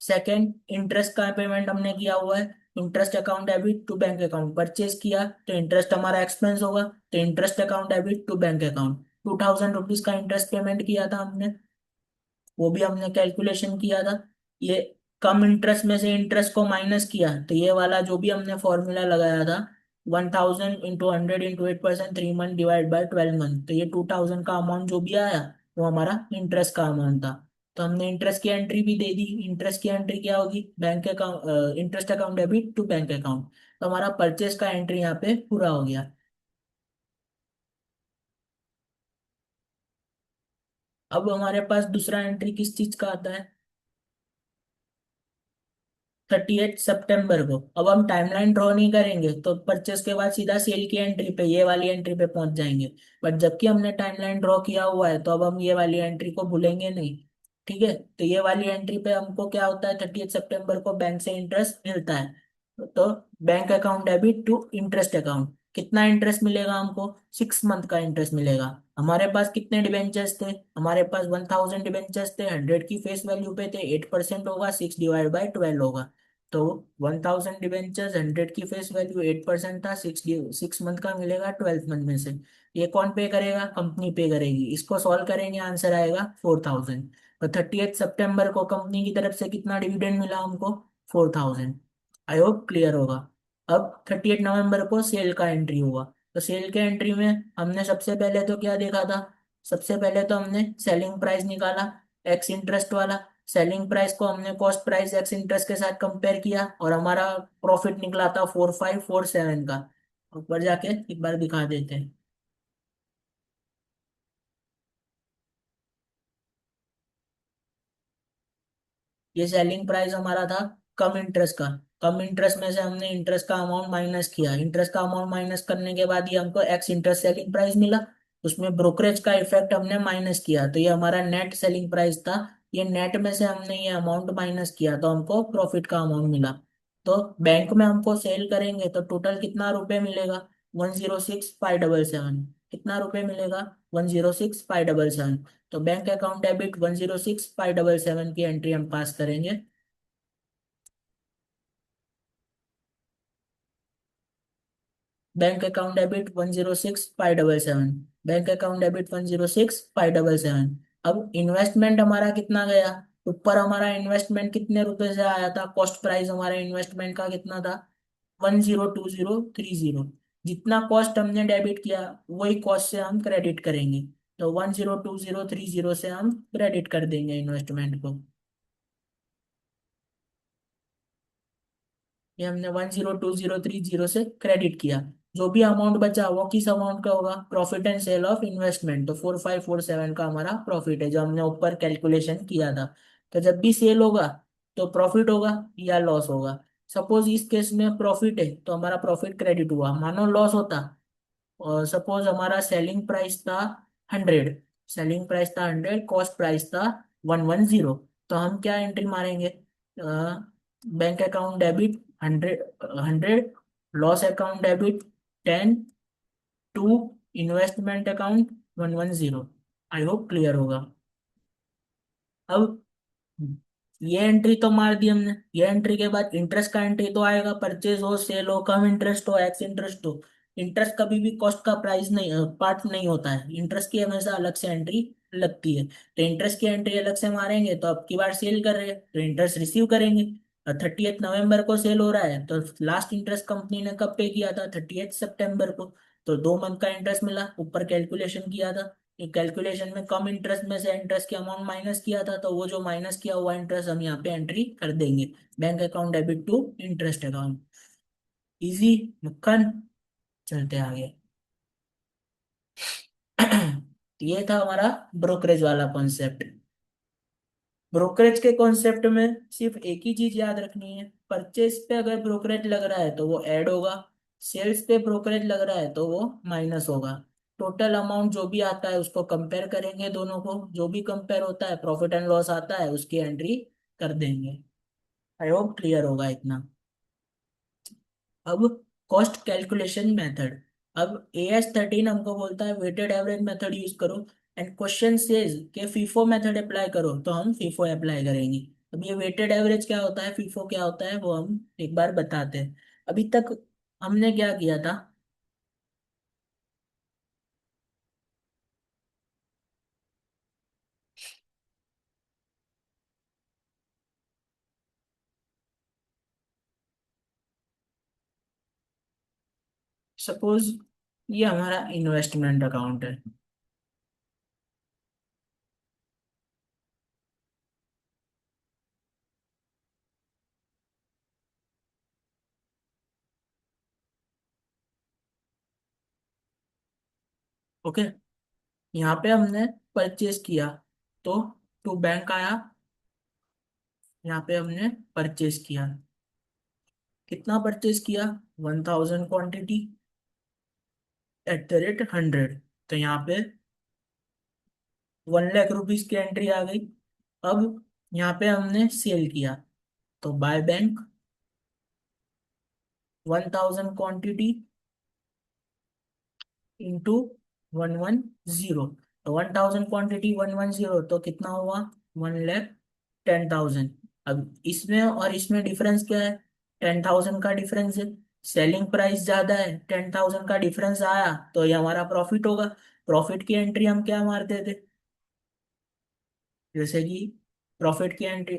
सेकंड, इंटरेस्ट का पेमेंट हमने किया हुआ है। Interest account debit to bank account. Purchase किया तो इंटरेस्ट हमारा एक्सपेंस होगा, तो interest account debit to bank account. 2,000 rupees का इंटरेस्ट पेमेंट किया था हमने, वो भी हमने कैलकुलेशन किया था। ये कम इंटरेस्ट में से इंटरेस्ट को माइनस किया तो ये वाला जो भी हमने फॉर्मूला लगाया था 1,000 × 100 × 8%, 3 मंथ डिवाइड बाय 12 मंथ, तो ये 2,000 का अमाउंट जो भी आया वो हमारा इंटरेस्ट का अमाउंट था। तो हमने इंटरेस्ट की एंट्री भी दे दी। इंटरेस्ट की एंट्री क्या होगी? Bank account, interest account debit to bank account. तो हमारा परचेज का एंट्री यहाँ पे पूरा हो गया। अब हमारे पास दूसरा एंट्री किस चीज का आता है? 38 सितंबर को। अब हम टाइमलाइन ड्रॉ नहीं करेंगे तो परचेस के बाद सीधा सेल की एंट्री पे, ये वाली एंट्री पे पहुंच जाएंगे। बट जबकि हमने टाइमलाइन ड्रॉ किया हुआ है तो अब हम ये वाली एंट्री को भूलेंगे नहीं। ठीक है। तो ये वाली एंट्री पे हमको क्या होता है? 30 सितंबर को बैंक से इंटरेस्ट मिलता है। तो bank account debit to interest account. कितना इंटरेस्ट मिलेगा हमको? 6 मंथ का इंटरेस्ट मिलेगा। हमारे पास कितने डिबेंचर्स थे? हमारे पास 1,000 डिबेंचर्स थे, 100 की फेस वैल्यू पे थे, 8% होगा, 6 डिवाइड बाय 12 होगा। तो 1,000 डिबेंचर्स, 100 की फेस वैल्यू, 8% था, 6 मंथ का मिलेगा 12 मंथ में से। ये कौन पे करेगा? कंपनी पे करेगी। इसको सॉल्व करेंगे, आंसर आएगा 4,000। तो 30 सितंबर को कंपनी की तरफ से कितना डिविडेंड मिला हमको? 4,000। आई होप क्लियर होगा। अब 38 नवंबर को सेल का एंट्री हुआ। तो सेल के एंट्री में हमने सबसे पहले तो क्या देखा था? सबसे पहले तो हमने सेलिंग प्राइस निकाला, एक्स इंटरेस्ट वाला। सेलिंग प्राइस को हमने कॉस्ट प्राइस एक्स इंटरेस्ट के साथ कंपेयर किया और हमारा प्रॉफिट निकला था 4,547 का। ऊपर जाके एक बार दिखा देते हैं। ये सेलिंग प्राइस हमारा था कम इंटरेस्ट का। कम इंटरेस्ट में से हमने इंटरेस्ट का अमाउंट माइनस किया। इंटरेस्ट का अमाउंट माइनस करने के बाद ये हमको एक्स इंटरेस्ट सेलिंग प्राइस मिला। उसमें ब्रोकरेज का इफेक्ट हमने माइनस किया तो ये हमारा नेट सेलिंग प्राइस था। ये नेट में से हमने ये अमाउंट माइनस किया तो हमको प्रॉफिट का अमाउंट मिला। तो बैंक में हमको सेल करेंगे तो टोटल कितना रुपए मिलेगा? 106,577। कितना रुपए मिलेगा? 106,577। तो बैंक अकाउंट डेबिट 106,577 की एंट्री हम पास करेंगे। Bank account debit 106,577, bank account debit 106,577। अब इन्वेस्टमेंट हमारा कितना गया? ऊपर हमारा इन्वेस्टमेंट कितने रुपए से आया था? कॉस्ट प्राइस हमारा इन्वेस्टमेंट का कितना था? 102030। जितना कॉस्ट हमने डेबिट किया वही कॉस्ट से हम क्रेडिट करेंगे। तो 102030 से हम क्रेडिट कर देंगे इन्वेस्टमेंट को। ये हमने 102030 से क्रेडिट किया। जो भी अमाउंट बचा वो किस अमाउंट का होगा? Profit and sale of investment. तो 4547 का हमारा प्रॉफिट है जो हमने ऊपर कैलकुलेशन किया था। तो जब भी सेल होगा तो प्रॉफिट होगा या लॉस होगा? सपोज इस केस में प्रॉफिट है तो हमारा प्रॉफिट क्रेडिट हुआ। मानो लॉस होता और सपोज हमारा सेलिंग प्राइस था 100, सेलिंग प्राइस था 100, कॉस्ट प्राइस था 110, तो हम क्या एंट्री मारेंगे? Bank account debit 100, loss account debit 10, to investment account 110। I hope clear होगा। अब ये एंट्री तो मार दी हमने। ये एंट्री के बाद इंटरेस्ट का एंट्री तो आएगा। परचेज हो, सेल हो, कम इंटरेस्ट हो, एक्स इंटरेस्ट हो, इंटरेस्ट कभी भी कॉस्ट का प्राइस नहीं, पार्ट नहीं होता है। इंटरेस्ट की हमेशा अलग से एंट्री लगती है। तो इंटरेस्ट की एंट्री अलग से मारेंगे तो अब की बार सेल कर रहे हैं तो इंटरेस्ट रिसीव करेंगे। और 30 नवंबर को सेल हो रहा है तो लास्ट इंटरेस्ट कंपनी ने कब पे किया था? 30 सितंबर को। तो 2 मंथ का इंटरेस्ट मिला। ऊपर कैलकुलेशन किया था, कैलकुलेशन में कम इंटरेस्ट में से इंटरेस्ट की अमाउंट माइनस किया था, तो वो जो माइनस किया हुआ इंटरेस्ट हम यहाँ पे एंट्री कर देंगे। Bank account debit to interest account. Easy, मक्खन। चलते आगे। ये था हमारा ब्रोकरेज वाला कॉन्सेप्ट। ब्रोकरेज के कॉन्सेप्ट में सिर्फ एक ही चीज याद रखनी है, परचेज पे अगर ब्रोकरेज लग रहा है तो वो ऐड होगा, सेल्स पे ब्रोकरेज लग रहा है तो वो माइनस होगा। टोटल अमाउंट जो भी आता है उसको कंपेयर करेंगे, दोनों को जो भी कंपेयर होता है, प्रॉफिट एंड लॉस आता है उसकी एंट्री कर देंगे। आई होप क्लियर होगा इतना। अब कॉस्ट कैलकुलेशन मेथड। अब AS13 हमको बोलता है वेटेड एवरेज मेथड यूज करो, एंड क्वेश्चन सेज के फीफो मेथड अप्लाई करो, तो हम फीफो अप्लाई करेंगे। अब ये वेटेड एवरेज क्या होता है, फीफो क्या होता है, वो हम एक बार बताते हैं। अभी तक हमने क्या किया था? सपोज ये हमारा इन्वेस्टमेंट अकाउंट है। ओके, यहाँ पे हमने परचेज किया तो टू बैंक आया। यहाँ पे हमने परचेज किया, कितना परचेज किया? 1000 क्वांटिटी @100। तो यहाँ पे 1 लाख रुपीज की एंट्री आ गई। अब यहाँ पे हमने सेल किया तो बाय बैंक 1000 क्वांटिटी इंटू 110। तो 1000 क्वांटिटी 110 तो कितना हुआ? 1,10,000। अब इसमें और इसमें डिफरेंस क्या है? 10,000 का डिफरेंस है। सेलिंग प्राइस ज्यादा है, 10,000 का डिफरेंस आया तो ये हमारा प्रॉफिट होगा। प्रॉफिट की एंट्री हम क्या मारते थे? जैसे कि प्रॉफिट की एंट्री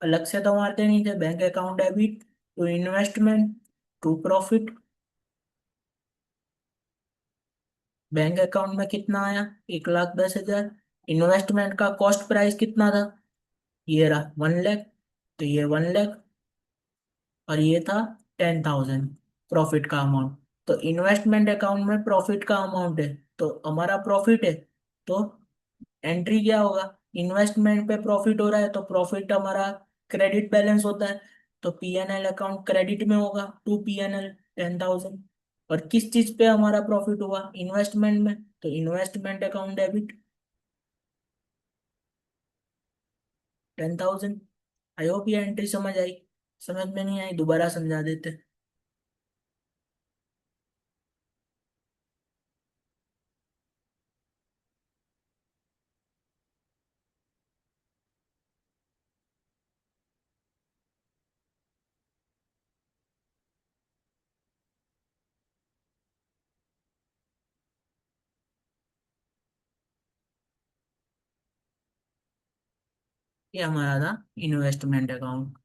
अलग से तो मारते नहीं थे, bank account debit to investment to profit. Bank account में कितना आया? 1,10,000। इन्वेस्टमेंट का कॉस्ट प्राइस कितना था? ये रहा 1 लाख। तो ये 1 लाख और ये था 10,000 प्रॉफिट का अमाउंट। तो इन्वेस्टमेंट अकाउंट में प्रॉफिट का अमाउंट है तो हमारा प्रॉफिट है। तो एंट्री क्या होगा? इन्वेस्टमेंट पे प्रॉफिट हो रहा है तो प्रॉफिट हमारा क्रेडिट बैलेंस होता है। तो PNL अकाउंट क्रेडिट में होगा, टू PNL 10,000। और किस चीज पे हमारा प्रॉफिट हुआ? इन्वेस्टमेंट में, तो investment account debit 10,000। I hope ये एंट्री समझ आई। समझ में नहीं आई दोबारा समझा देते। ये हमारा था इन्वेस्टमेंट अकाउंट।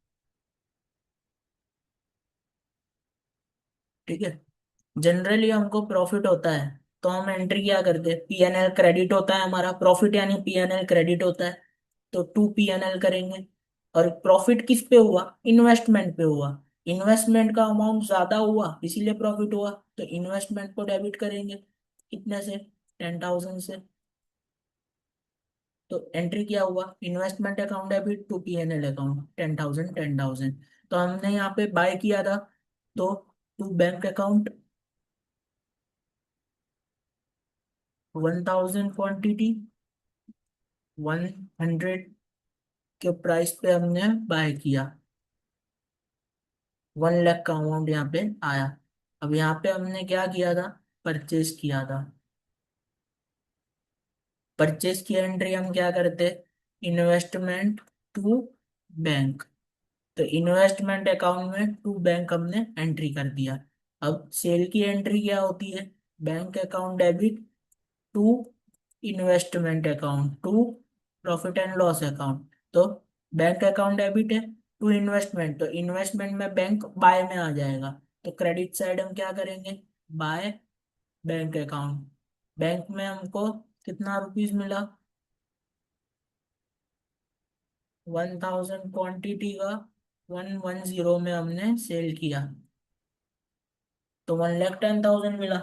ठीक है। जनरली हमको प्रॉफिट होता है तो हम एंट्री क्या करते हैं, पीएनएल क्रेडिट होता है हमारा, प्रॉफिट यानी पीएनएल क्रेडिट होता है, तो टू पीएनएल करेंगे। और प्रॉफिट किस पे हुआ, इन्वेस्टमेंट पे हुआ। इन्वेस्टमेंट का अमाउंट ज्यादा हुआ इसीलिए प्रॉफिट हुआ, तो इन्वेस्टमेंट को डेबिट करेंगे। कितने से, 10,000 से। तो एंट्री क्या हुआ, investment account debit to PNL account, 10,000 10,000। तो हमने यहाँ पे बाय किया था, तो टू बैंक अकाउंट 1,000 क्वांटिटी, 100 के प्राइस पे हमने बाय किया। 1 लाख का अमाउंट यहाँ पे आया। अब यहाँ पे हमने क्या किया था, परचेज किया था। परचेज की एंट्री हम क्या करते, इन्वेस्टमेंट टू बैंक। तो इन्वेस्टमेंट अकाउंट में टू बैंक हमने एंट्री कर दिया। अब सेल की एंट्री क्या होती है, bank account debit to investment account to profit and loss account. तो बैंक अकाउंट डेबिट है टू इन्वेस्टमेंट, तो इन्वेस्टमेंट में बैंक बाय में आ जाएगा। तो क्रेडिट साइड हम क्या करेंगे, बाय बैंक अकाउंट। बैंक में हमको कितना रुपीस मिला, 1,000 क्वांटिटी का 110 में हमने सेल किया, तो 1,10,000 मिला।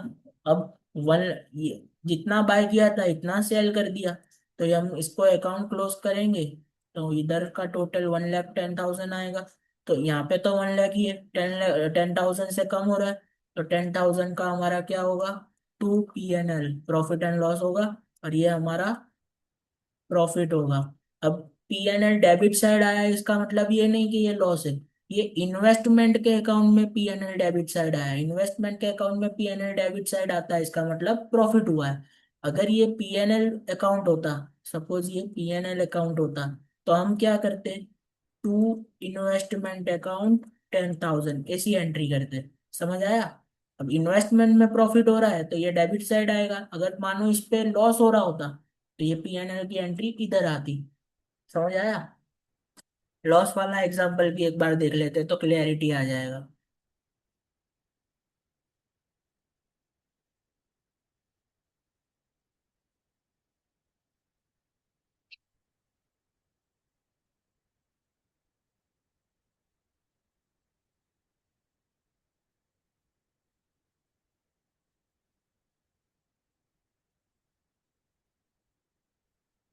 अब वन ये जितना बाय किया था इतना सेल कर दिया, तो ये हम इसको अकाउंट क्लोज करेंगे, तो इधर का टोटल 1,10,000 आएगा। तो यहाँ पे तो 1 लाख ही है, 10,000 से कम हो रहा है, तो 10,000 का हमारा क्या होगा, to PNL profit and loss होगा, और ये हमारा प्रॉफिट होगा। अब पीएनएल डेबिट साइड आया, इसका मतलब ये नहीं कि ये लॉस है। ये इन्वेस्टमेंट के अकाउंट में पीएनएल डेबिट साइड आया, इन्वेस्टमेंट के अकाउंट में पीएनएल डेबिट साइड आता है, इसका मतलब प्रॉफिट हुआ है। अगर ये पीएनएल अकाउंट होता, सपोज ये पीएनएल अकाउंट होता, तो हम क्या करते, टू इन्वेस्टमेंट अकाउंट 10,000 ऐसी एंट्री करते। समझ आया। अब इन्वेस्टमेंट में प्रॉफिट हो रहा है तो ये डेबिट साइड आएगा, अगर मानो इस पे लॉस हो रहा होता तो ये पीएनएल की एंट्री इधर आती। समझ आया। लॉस वाला एग्जांपल भी एक बार देख लेते तो क्लियरिटी आ जाएगा।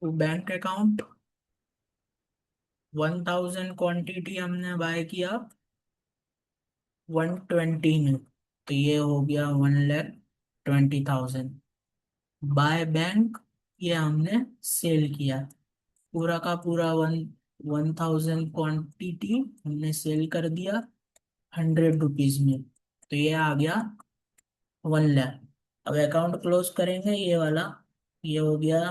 तो बैंक अकाउंट 1,000 क्वांटिटी हमने बाय किया 120 में, तो ये हो गया 1,20,000। बाय बैंक, ये हमने सेल किया, पूरा का पूरा 1,000 क्वांटिटी हमने सेल कर दिया 100 रुपीज में, तो ये आ गया 1 लाख। अब अकाउंट क्लोज करेंगे ये वाला, ये हो गया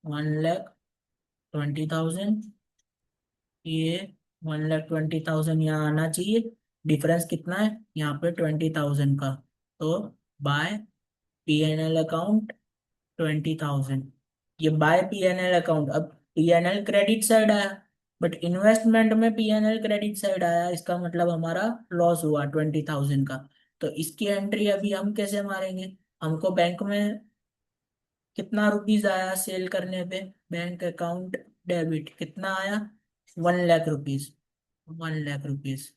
1,20,000। ये 1,20,000 यहाँ आना चाहिए, डिफरेंस कितना है यहाँ पे 20,000 का। तो बाय पीएनएल अकाउंट 20,000, ये बाय पीएनएल अकाउंट। अब पीएनएल क्रेडिट साइड आया, बट इन्वेस्टमेंट में पीएनएल क्रेडिट साइड आया, इसका मतलब हमारा लॉस हुआ 20,000 का। तो इसकी एंट्री अभी हम कैसे मारेंगे, हमको बैंक में कितना रुपीज आया सेल करने पे, बैंक अकाउंट डेबिट कितना आया, 1 लाख रुपीज, 1 लाख रुपीज।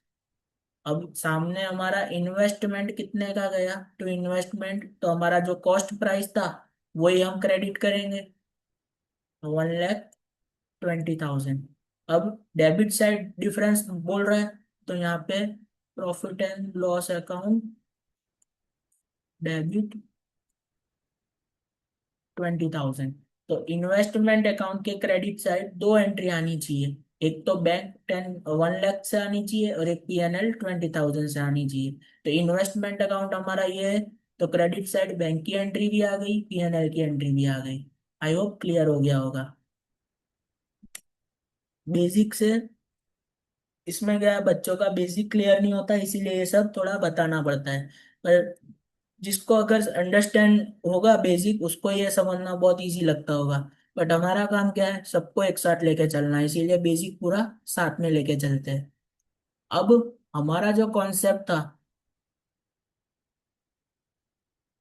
अब सामने हमारा इन्वेस्टमेंट कितने का गया, तो इन्वेस्टमेंट तो हमारा जो कॉस्ट प्राइस था वही हम क्रेडिट करेंगे, 1,20,000। अब डेबिट साइड डिफरेंस बोल रहा है, तो यहाँ पे profit and loss account debit 20,000। तो इन्वेस्टमेंट अकाउंट के क्रेडिट साइड दो एंट्री आनी चाहिए, एक तो बैंक 1 लाख से आनी चाहिए और एक पीएनएल 20,000 से आनी चाहिए। तो इन्वेस्टमेंट अकाउंट हमारा ये है, तो क्रेडिट साइड बैंक की एंट्री भी आ गई, पीएनएल की एंट्री भी आ गई। आई होप क्लियर हो गया होगा। बेसिक से इसमें क्या है, बच्चों का बेसिक क्लियर नहीं होता इसीलिए ये सब थोड़ा बताना पड़ता है। पर जिसको अगर अंडरस्टैंड होगा बेसिक, उसको ये समझना बहुत इजी लगता होगा। बट हमारा काम क्या है, सबको एक साथ लेके चलना है, इसीलिए बेसिक पूरा साथ में लेके चलते हैं। अब हमारा जो कॉन्सेप्ट था,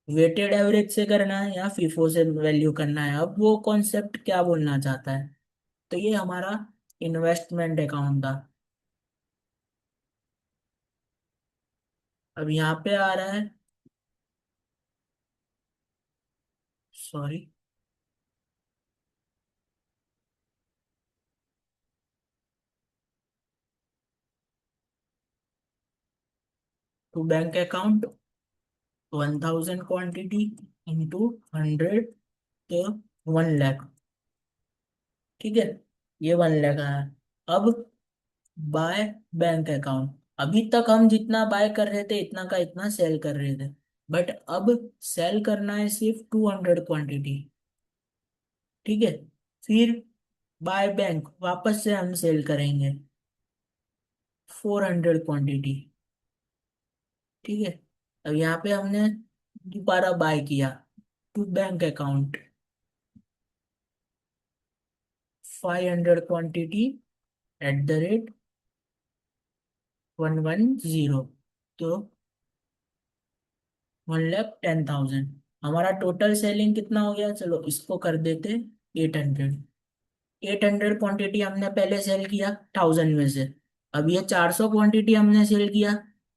वेटेड एवरेज से करना है या फीफो से वैल्यू करना है, अब वो कॉन्सेप्ट क्या बोलना चाहता है। तो ये हमारा इन्वेस्टमेंट अकाउंट था। अब यहाँ पे आ रहा है, sorry, to bank account 1000 quantity into 100, तो 1 लाख। ठीक है, ये 1 लाख आया। अब बाय बैंक अकाउंट, अभी तक हम जितना बाय कर रहे थे इतना का इतना सेल कर रहे थे, बट अब सेल करना है सिर्फ 200 क्वांटिटी। ठीक है, फिर बाय बैंक वापस से हम सेल करेंगे 400 क्वांटिटी। ठीक है, अब यहाँ पे हमने दोबारा बाय किया to bank account 500 quantity at the rate 110, तो 1,10,000। हमारा टोटल सेलिंग कितना हो गया, चलो इसको कर देते 800। 800 क्वांटिटी हमने पहले सेल किया 1000 में से। अब ये 400 क्वांटिटी हमने सेल किया,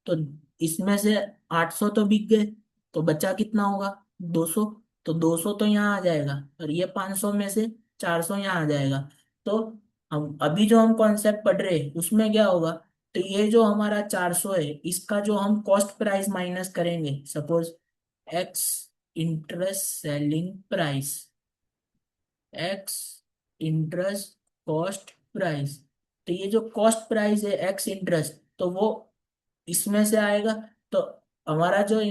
तो इसमें से 800 तो बिक गए, तो बचा कितना होगा, 200। तो 200 तो यहाँ आ जाएगा, और ये 500 में से 400 यहाँ आ जाएगा। तो हम अभी जो हम कॉन्सेप्ट पढ़ रहे हैं उसमें क्या होगा, तो ये जो हमारा 400 है इसका जो हम कॉस्ट प्राइस माइनस करेंगे, suppose x interest selling price, x interest cost price, तो ये जो कॉस्ट प्राइस है एक्स इंटरेस्ट, तो वो इसमें से आएगा। तो हमारा जो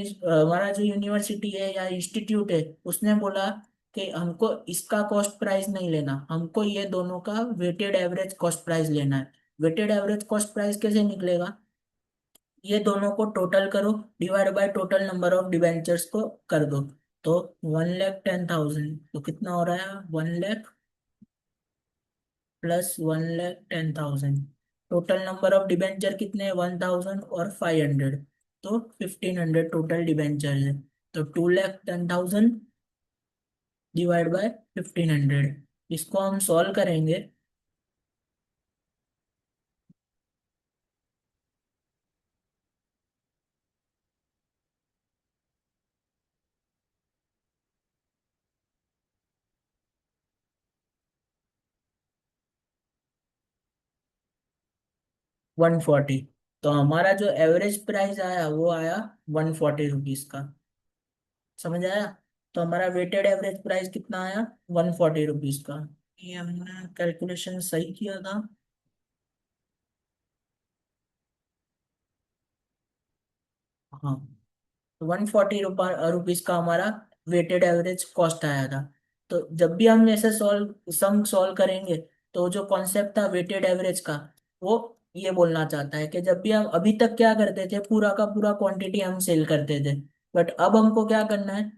यूनिवर्सिटी है या इंस्टीट्यूट है उसने बोला कि हमको इसका कॉस्ट प्राइस नहीं लेना, हमको ये दोनों का वेटेड एवरेज कॉस्ट प्राइस लेना है। वेटेड एवरेज कॉस्ट प्राइस कैसे निकलेगा, ये दोनों को टोटल करो, divide by total number of debentures को कर दो। तो 1,10,000 तो कितना हो रहा है, 1 lakh plus 1,10,000। Total number of debenture कितने हैं, 1000 और 500, तो 1500 टोटल डिबेंचर है। तो 2,10,000 डिवाइड बाय 1500, इसको हम सॉल्व करेंगे। 140, तो हमारा जो एवरेज प्राइस आया वो आया 140 रुपीज का। समझ आया, तो हमारा वेटेड एवरेज प्राइस कितना आया, 140 रुपीज का। ये हमने कैलकुलेशन सही किया था। हाँ, 140 रुपीज का हमारा वेटेड एवरेज कॉस्ट आया था। तो जब भी हम ऐसे सम सॉल्व करेंगे, तो जो कॉन्सेप्ट था वेटेड एवरेज का, वो ये बोलना चाहता है कि जब भी हम अभी तक क्या करते थे, पूरा का पूरा क्वांटिटी हम सेल करते थे, बट अब हमको क्या करना है,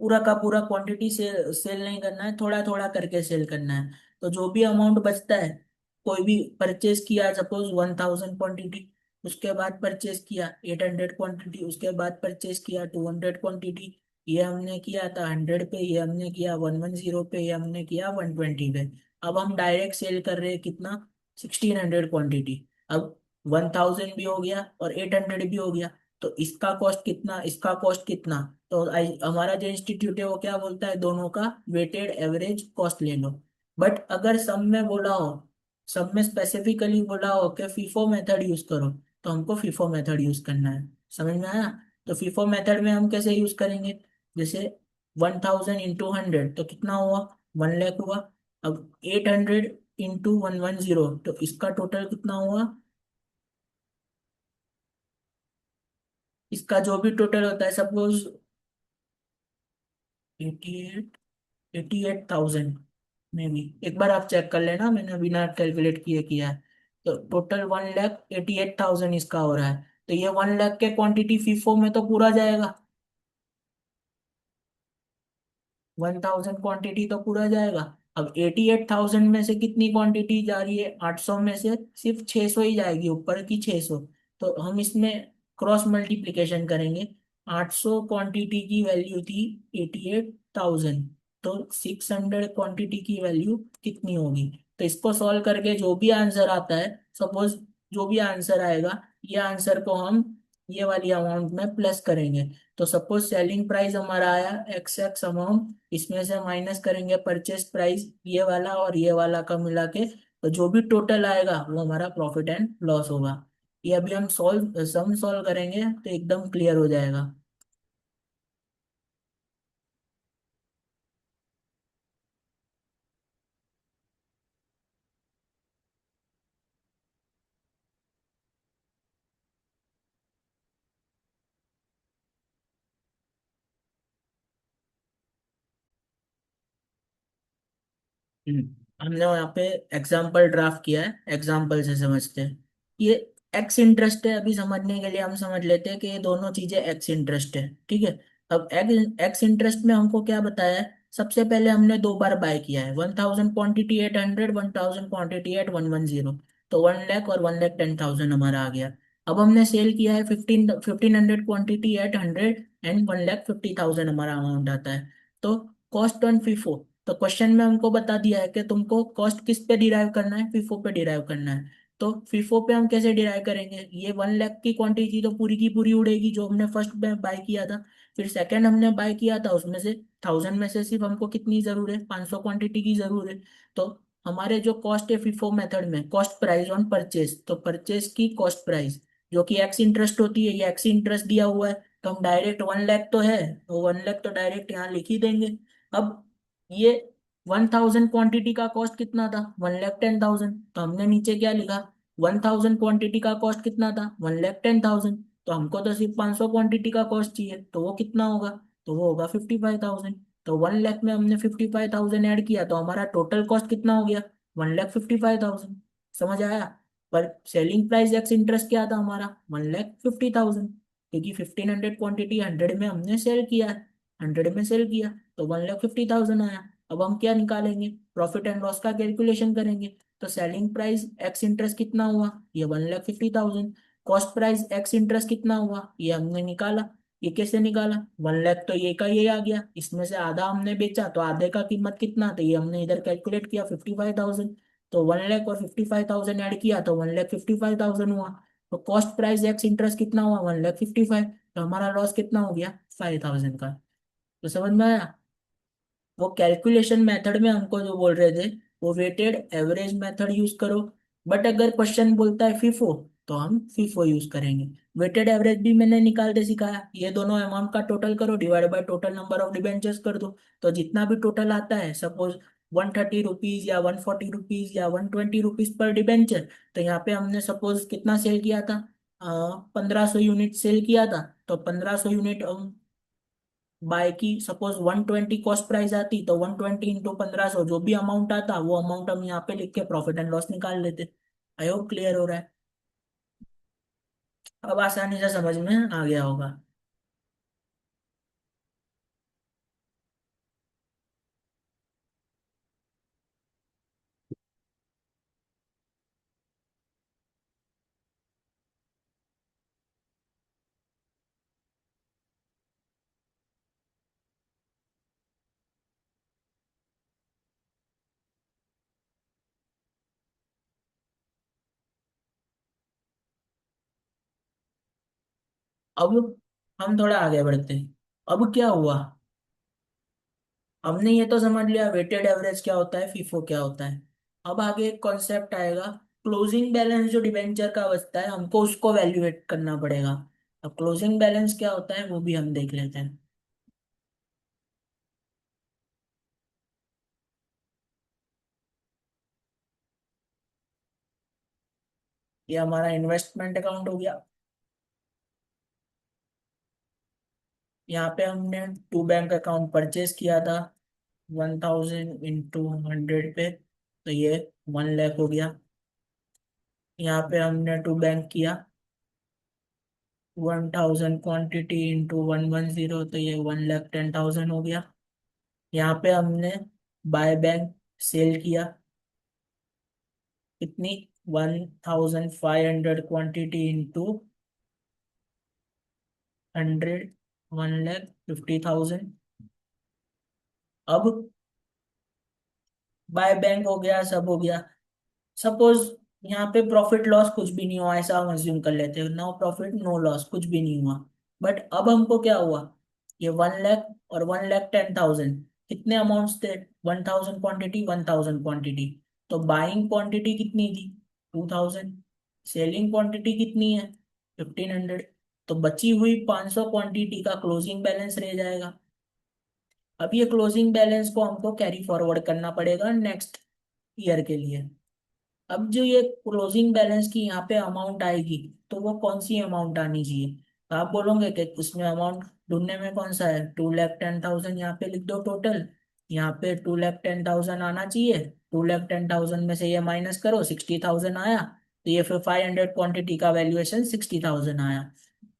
पूरा का पूरा क्वांटिटी सेल नहीं करना है, थोड़ा थोड़ा करके सेल करना है। तो जो भी अमाउंट बचता है, कोई भी परचेज किया, सपोज 1000 क्वांटिटी, उसके बाद परचेज किया 800 क्वांटिटी, उसके बाद परचेज किया 200 क्वांटिटी, ये हमने किया था 100 पे, ये हमने किया 110 पे, ये हमने किया 120 पे। अब हम डायरेक्ट सेल कर रहे हैं कितना, 1600 क्वांटिटी। अब 1000 भी हो गया और 800 भी हो गया, तो इसका कॉस्ट कितना, इसका कॉस्ट कितना। तो हमारा जो इंस्टीट्यूट है वो क्या बोलता है, दोनों का वेटेड एवरेज कॉस्ट ले लो। बट अगर सम में बोला हो, सब में स्पेसिफिकली बोला हो कि फीफो मेथड यूज करो, तो हमको फीफो मेथड यूज करना है। समझ में आया, तो फीफो मेथड में हम कैसे यूज करेंगे, जैसे 1000 इंटू 100 तो कितना हुआ, 1 लाख हुआ। अब 800 इंटू 110 तो इसका टोटल कितना हुआ, इसका जो भी टोटल होता है, सपोज 88,000 में भी, एक बार आप चेक कर लेना, मैंने बिना कैलकुलेट किए किया है। तो टोटल 1,88,000 इसका हो रहा है। तो ये 1 लाख के क्वांटिटी फीफो में तो पूरा जाएगा, 1000 क्वांटिटी तो पूरा जाएगा। अब 88,000 में से कितनी क्वांटिटी जा रही है, 800 में से सिर्फ 600 ही जाएगी, ऊपर की 600। तो हम इसमें क्रॉस मल्टीप्लिकेशन करेंगे। 800 क्वांटिटी की वैल्यू थी 88,000, तो 600 क्वांटिटी की वैल्यू कितनी होगी। तो इसको सॉल्व करके जो भी आंसर आता है, सपोज जो भी आंसर आएगा, ये आंसर को हम ये वाली अमाउंट में प्लस करेंगे। तो सपोज सेलिंग प्राइस हमारा आया एक्स एक्स अमाउंट, इसमें से माइनस करेंगे परचेस प्राइस ये वाला और ये वाला का मिला के, तो जो भी टोटल आएगा वो हमारा प्रॉफिट एंड लॉस होगा। ये अभी हम सम सॉल्व करेंगे तो एकदम क्लियर हो जाएगा। हमने यहाँ पे एग्जाम्पल ड्राफ्ट किया है, एग्जाम्पल से समझते हैं। ये एक्स इंटरेस्ट है, अभी समझने के लिए हम समझ लेते हैं कि ये दोनों चीजें एक्स इंटरेस्ट है, ठीक है। अब एक्स इंटरेस्ट में हमको क्या बताया है, सबसे पहले हमने दो बार बाय किया है, 1000 क्वांटिटी 800, 1000 क्वांटिटी एट 110, तो 1 लाख और 1,10,000 हमारा आ गया। अब हमने सेल किया है 1500 क्वांटिटी एट 100 एंड 1,50,000 हमारा अमाउंट आता है। तो कॉस्ट ऑन फीफो, तो क्वेश्चन में हमको बता दिया है कि तुमको कॉस्ट किस पे डिराइव करना है, फीफो पे डिराइव करना है। तो फीफो पे हम कैसे डिराइव करेंगे, ये 1 लाख की क्वांटिटी तो पूरी की पूरी उड़ेगी जो हमने फर्स्ट में बाय किया था। फिर सेकंड हमने बाय किया था, उसमें से 1000 में से सिर्फ हमको कितनी जरूर है, 500 क्वांटिटी की जरूर है। तो हमारे जो कॉस्ट है फीफो मेथड में, कॉस्ट प्राइस ऑन परचेज, तो परचेज की कॉस्ट प्राइस जो कि एक्स इंटरेस्ट होती है, ये एक्स इंटरेस्ट दिया हुआ है, तो हम डायरेक्ट 1 लाख तो है, तो 1 लाख तो डायरेक्ट यहाँ लिख ही देंगे। अब ये 1000 क्वांटिटी का कॉस्ट कितना था, 1,10,000, तो हमने नीचे क्या लिखा, 1000 क्वांटिटी का कॉस्ट कितना था, 1,10,000। तो हमको तो सिर्फ 500 क्वांटिटी का कॉस्ट चाहिए, तो वो कितना होगा, तो वो होगा 55,000। तो 1 लाख में हमने 55,000 ऐड किया, तो हमारा टोटल कॉस्ट कितना हो गया, 1,55,000। समझ आया। पर सेलिंग प्राइस एक्स इंटरेस्ट क्या था हमारा, 1,50,000, क्योंकि 1500 क्वांटिटी 100 में हमने सेल किया है, 100 में सेल किया, तो 1,50,000 आया। अब हम क्या निकालेंगे, प्रॉफिट एंड लॉस का कैलकुलेशन करेंगे। तो सेलिंग प्राइस एक्स इंटरेस्ट कितना हुआ, ये 1,50,000। कॉस्ट प्राइस एक्स इंटरेस्ट कितना हुआ, ये हमने निकाला। ये कैसे निकाला, 1 लाख तो ये का ये आ गया, इसमें से आधा हमने बेचा, तो आधे का कीमत कितना, तो ये हमने इधर कैलकुलेट किया 55,000। तो 1 लाख और 55,000 ऐड किया तो 1,55,000 हुआ। तो कॉस्ट प्राइस एक्स इंटरेस्ट कितना हुआ, 1,55,000। तो हमारा लॉस कितना हो गया, 5,000 का। तो समझ में आया। वो कैलकुलेशन मेथड में हमको जो बोल रहे थे, वो वेटेड एवरेज मेथड यूज करो। बट अगर क्वेश्चन बोलता है फीफो, तो हम फीफो यूज करेंगे। वेटेड एवरेज भी मैंने निकालते सिखाया, ये दोनों अमाउंट का टोटल करो, divide by total number of debentures कर दो। तो जितना भी टोटल आता है, सपोज 130 रुपीज या 140 रुपीज या 120 रुपीज पर डिबेंचर, तो यहाँ पे हमने सपोज कितना सेल किया था, 1500 यूनिट सेल किया था। तो 1500 यूनिट बाय की, सपोज 120 कॉस्ट प्राइस आती, तो 120 इंटू 1500 जो भी अमाउंट आता, वो अमाउंट हम यहाँ पे लिख के प्रॉफिट एंड लॉस निकाल लेते। आई होप क्लियर हो रहा है। अब आसानी से समझ में आ गया होगा। अब हम थोड़ा आगे बढ़ते हैं। अब क्या हुआ, हमने ये तो समझ लिया वेटेड एवरेज क्या होता है, फीफो क्या होता है। अब आगे एक कॉन्सेप्ट आएगा, क्लोजिंग बैलेंस जो डिबेंचर का बचता है, हमको उसको वैल्यूएट करना पड़ेगा। अब क्लोजिंग बैलेंस क्या होता है वो भी हम देख लेते हैं। ये हमारा इन्वेस्टमेंट अकाउंट हो गया। यहाँ पे हमने टू बैंक अकाउंट परचेज किया था, 1000 इंटू 100 पे, तो ये 1 लाख हो गया। यहाँ पे हमने टू बैंक किया 1000 क्वांटिटी इंटू 110, तो ये 1,10,000 हो गया। यहाँ पे हमने बाय बैंक सेल किया कितनी, 1500 क्वांटिटी इंटू 100, 1,50,000। अब बाय बैंक हो गया, सब हो गया। सपोज यहाँ पे प्रॉफिट लॉस कुछ भी नहीं हुआ, ऐसा हम अज्यूम कर लेते हैं, नो प्रॉफिट नो लॉस, कुछ भी नहीं हुआ। बट अब हमको क्या हुआ, ये 1 लाख और 1,10,000 कितने अमाउंट्स थे, 1,000 क्वांटिटी, 1,000 क्वांटिटी। तो बाइंग क्वांटिटी कितनी थी, 2,000। सेलिंग क्वांटिटी कितनी है, 1,500। तो बची हुई 500 क्वांटिटी का क्लोजिंग बैलेंस रह जाएगा। अब ये क्लोजिंग बैलेंस को हमको कैरी फॉरवर्ड करना पड़ेगा नेक्स्ट ईयर के लिए। अब जो ये क्लोजिंग बैलेंस की यहाँ पे अमाउंट आएगी, तो वो कौन सी अमाउंट आनी चाहिए। तो आप बोलोगे कि उसमें अमाउंट ढूंढने में कौन सा है, 2,10,000 यहाँ पे लिख दो टोटल। यहाँ पे 2,10,000 आना चाहिए। 2,10,000 में से ये माइनस करो, 60,000 आया। तो ये फिर 500 क्वांटिटी का वैल्यूएशन 60,000 आया।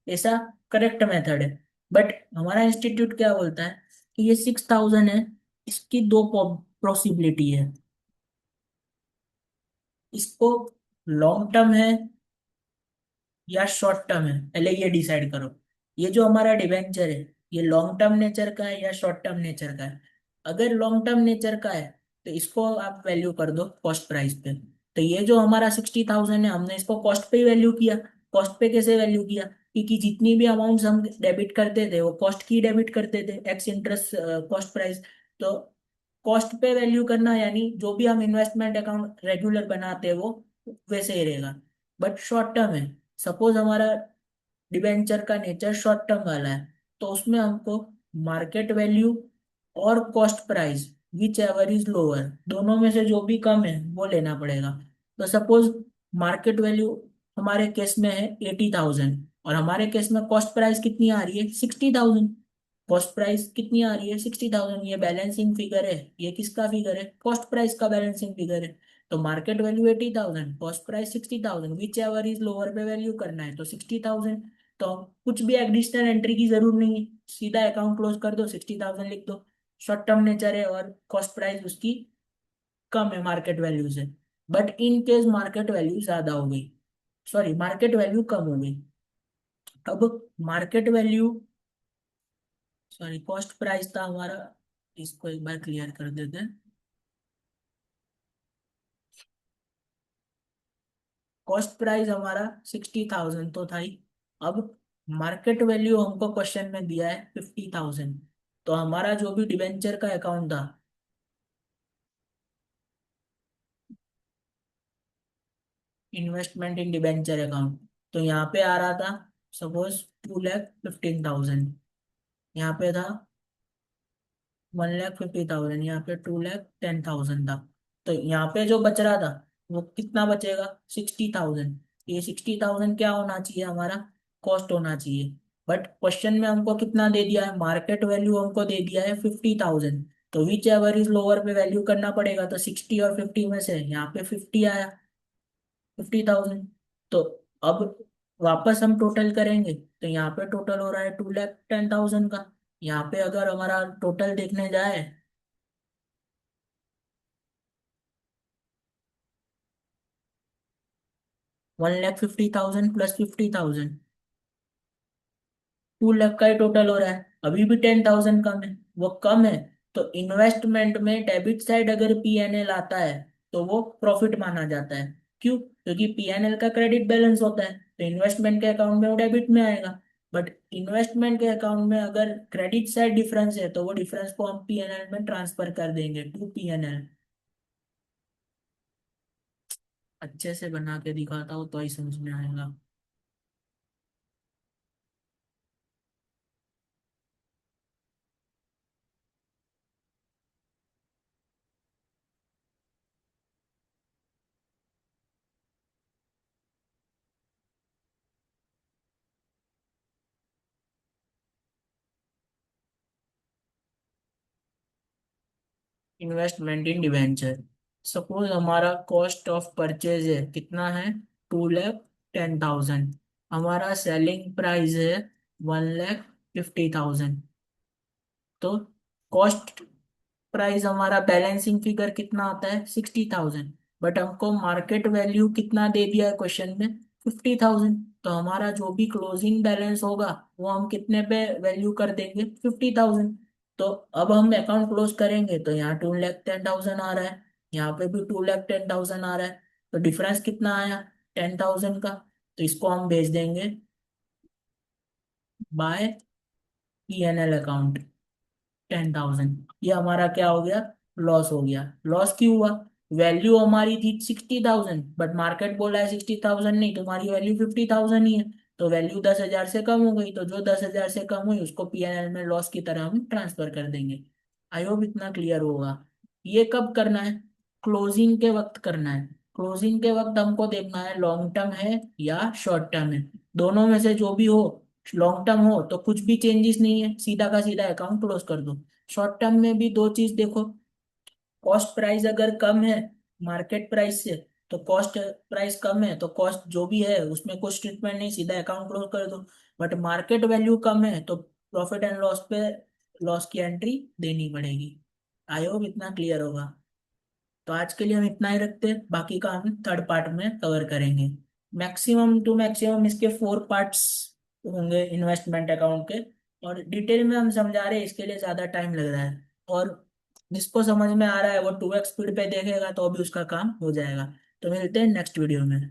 ऐसा करेक्ट मेथड है। बट हमारा इंस्टीट्यूट क्या बोलता है कि ये 6,000 है, इसकी दो पॉसिबिलिटी है। इसको लॉन्ग टर्म है या शॉर्ट टर्म है, पहले ये डिसाइड करो। ये जो हमारा डिबेंचर है, ये लॉन्ग टर्म नेचर का है या शॉर्ट टर्म नेचर का है। अगर लॉन्ग टर्म नेचर का है तो इसको आप वैल्यू कर दो कॉस्ट प्राइस पे। तो ये जो हमारा 60,000 है, हमने इसको कॉस्ट पे ही वैल्यू किया। कॉस्ट पे कैसे वैल्यू किया, क्योंकि जितनी भी अमाउंट हम डेबिट करते थे वो कॉस्ट की डेबिट करते थे, एक्स इंटरेस्ट कॉस्ट प्राइस। तो कॉस्ट पे वैल्यू करना यानी जो भी हम इन्वेस्टमेंट अकाउंट रेगुलर बनाते हैं वो वैसे ही रहेगा। बट शॉर्ट टर्म है, सपोज हमारा डिबेंचर का नेचर शॉर्ट टर्म वाला है, तो उसमें हमको मार्केट वैल्यू और cost price which ever is lower, दोनों में से जो भी कम है वो लेना पड़ेगा। तो सपोज मार्केट वैल्यू हमारे केस में है 80,000 और हमारे केस में कॉस्ट प्राइस कितनी आ रही है, 60,000। कॉस्ट प्राइस कितनी आ रही है, 60,000। ये बैलेंसिंग फिगर है, ये किसका फिगर है, कॉस्ट प्राइस का बैलेंसिंग फिगर है। तो market value 80,000, cost price 60,000, which ever is lower पे वैल्यू करना है तो 60,000। तो कुछ भी एडिशनल एंट्री की जरूरत नहीं है, सीधा अकाउंट क्लोज कर दो, 60,000 लिख दो। शॉर्ट टर्म नेचर है और कॉस्ट प्राइस उसकी कम है मार्केट वैल्यू से। But in case market value ज्यादा हो गई, सॉरी मार्केट वैल्यू कम हो गई। अब market value, sorry cost price था हमारा, इसको एक बार क्लियर कर देते हैं। कॉस्ट प्राइस हमारा 60,000 तो था ही। अब मार्केट वैल्यू हमको क्वेश्चन में दिया है 50,000। तो हमारा जो भी डिवेंचर का अकाउंट था, इन्वेस्टमेंट इन डिवेंचर अकाउंट, तो यहाँ पे आ रहा था सपोज 2,15,000। यहाँ पे था 1,50,000, यहाँ पे 2,10,000 था। तो यहाँ पे जो बच रहा था वो कितना बचेगा, 60,000। ये 60,000 क्या होना चाहिए हमारा, कॉस्ट होना चाहिए। बट क्वेश्चन में हमको कितना दे दिया है, मार्केट वैल्यू हमको दे दिया है 50,000। तो विच एवर इज लोअर पे वैल्यू करना पड़ेगा। तो 60 और 50 में से यहाँ पे 50 आया, 50,000। तो अब वापस हम टोटल करेंगे तो यहाँ पे टोटल हो रहा है 2,10,000 का। यहाँ पे अगर हमारा टोटल देखने जाए, 1,50,000 प्लस 50,000, 2 लाख का ही टोटल हो रहा है। अभी भी 10,000 कम है, वो कम है। तो इन्वेस्टमेंट में डेबिट साइड अगर पीएनएल आता है तो वो प्रॉफिट माना जाता है। क्यों, क्योंकि पीएनएल का क्रेडिट बैलेंस होता है, तो इन्वेस्टमेंट के अकाउंट में वो डेबिट में आएगा। बट इन्वेस्टमेंट के अकाउंट में अगर क्रेडिट साइड डिफरेंस है तो वो डिफरेंस को हम पीएनएल में ट्रांसफर कर देंगे टू पीएनएल। अच्छे से बना के दिखाता हूँ तो ही समझ में आएगा। इन्वेस्टमेंट इन डिवेंचर, सपोज हमारा कॉस्ट ऑफ परचेज है कितना है, 2,10,000। हमारा सेलिंग प्राइस है 1,50,000। तो कॉस्ट प्राइस हमारा बैलेंसिंग फिगर कितना आता है 60,000, बट हमको मार्केट वैल्यू कितना दे दिया है क्वेश्चन में 50,000। तो हमारा जो भी क्लोजिंग बैलेंस होगा वो हम कितने पे वैल्यू कर देंगे 50,000। तो अब हम अकाउंट क्लोज करेंगे तो यहाँ 2,10,000 आ रहा है, यहाँ पे भी 2,10,000 आ रहा है। तो डिफरेंस कितना आया 10,000 का। तो इसको हम भेज देंगे बाय P&L अकाउंट 10,000। ये हमारा क्या हो गया, लॉस हो गया। लॉस क्यों हुआ, वैल्यू हमारी थी 60,000 बट मार्केट बोला है 60,000 नहीं, तुम्हारी वैल्यू 50,000 ही है। तो वैल्यू 10,000 से कम हो गई, तो जो 10,000 से कम हुई उसको P&L में लॉस की तरह हम ट्रांसफर कर देंगे। आई होप इतना क्लियर होगा। ये कब करना है, क्लोजिंग के वक्त करना है। क्लोजिंग के वक्त हमको देखना है लॉन्ग टर्म है या शॉर्ट टर्म है, दोनों में से जो भी हो। लॉन्ग टर्म हो तो कुछ भी चेंजेस नहीं है, सीधा का सीधा अकाउंट क्लोज कर दो। शॉर्ट टर्म में भी दो चीज देखो, कॉस्ट प्राइस अगर कम है मार्केट प्राइस से, तो कॉस्ट प्राइस कम है तो कॉस्ट जो भी है उसमें कुछ ट्रीटमेंट नहीं, सीधा अकाउंट क्लोज कर दो। बट मार्केट वैल्यू कम है तो प्रॉफिट एंड लॉस पे लॉस की एंट्री देनी पड़ेगी। आई होप इतना क्लियर होगा। तो आज के लिए हम इतना ही रखते हैं, बाकी का हम थर्ड पार्ट में कवर करेंगे। मैक्सिमम टू मैक्सिमम इसके 4 पार्ट्स होंगे इन्वेस्टमेंट अकाउंट के, और डिटेल में हम समझा रहे हैं इसके लिए ज़्यादा टाइम लग रहा है। और जिसको समझ में आ रहा है वो 2x स्पीड पे देखेगा तो भी उसका काम हो जाएगा। तो मिलते हैं नेक्स्ट वीडियो में।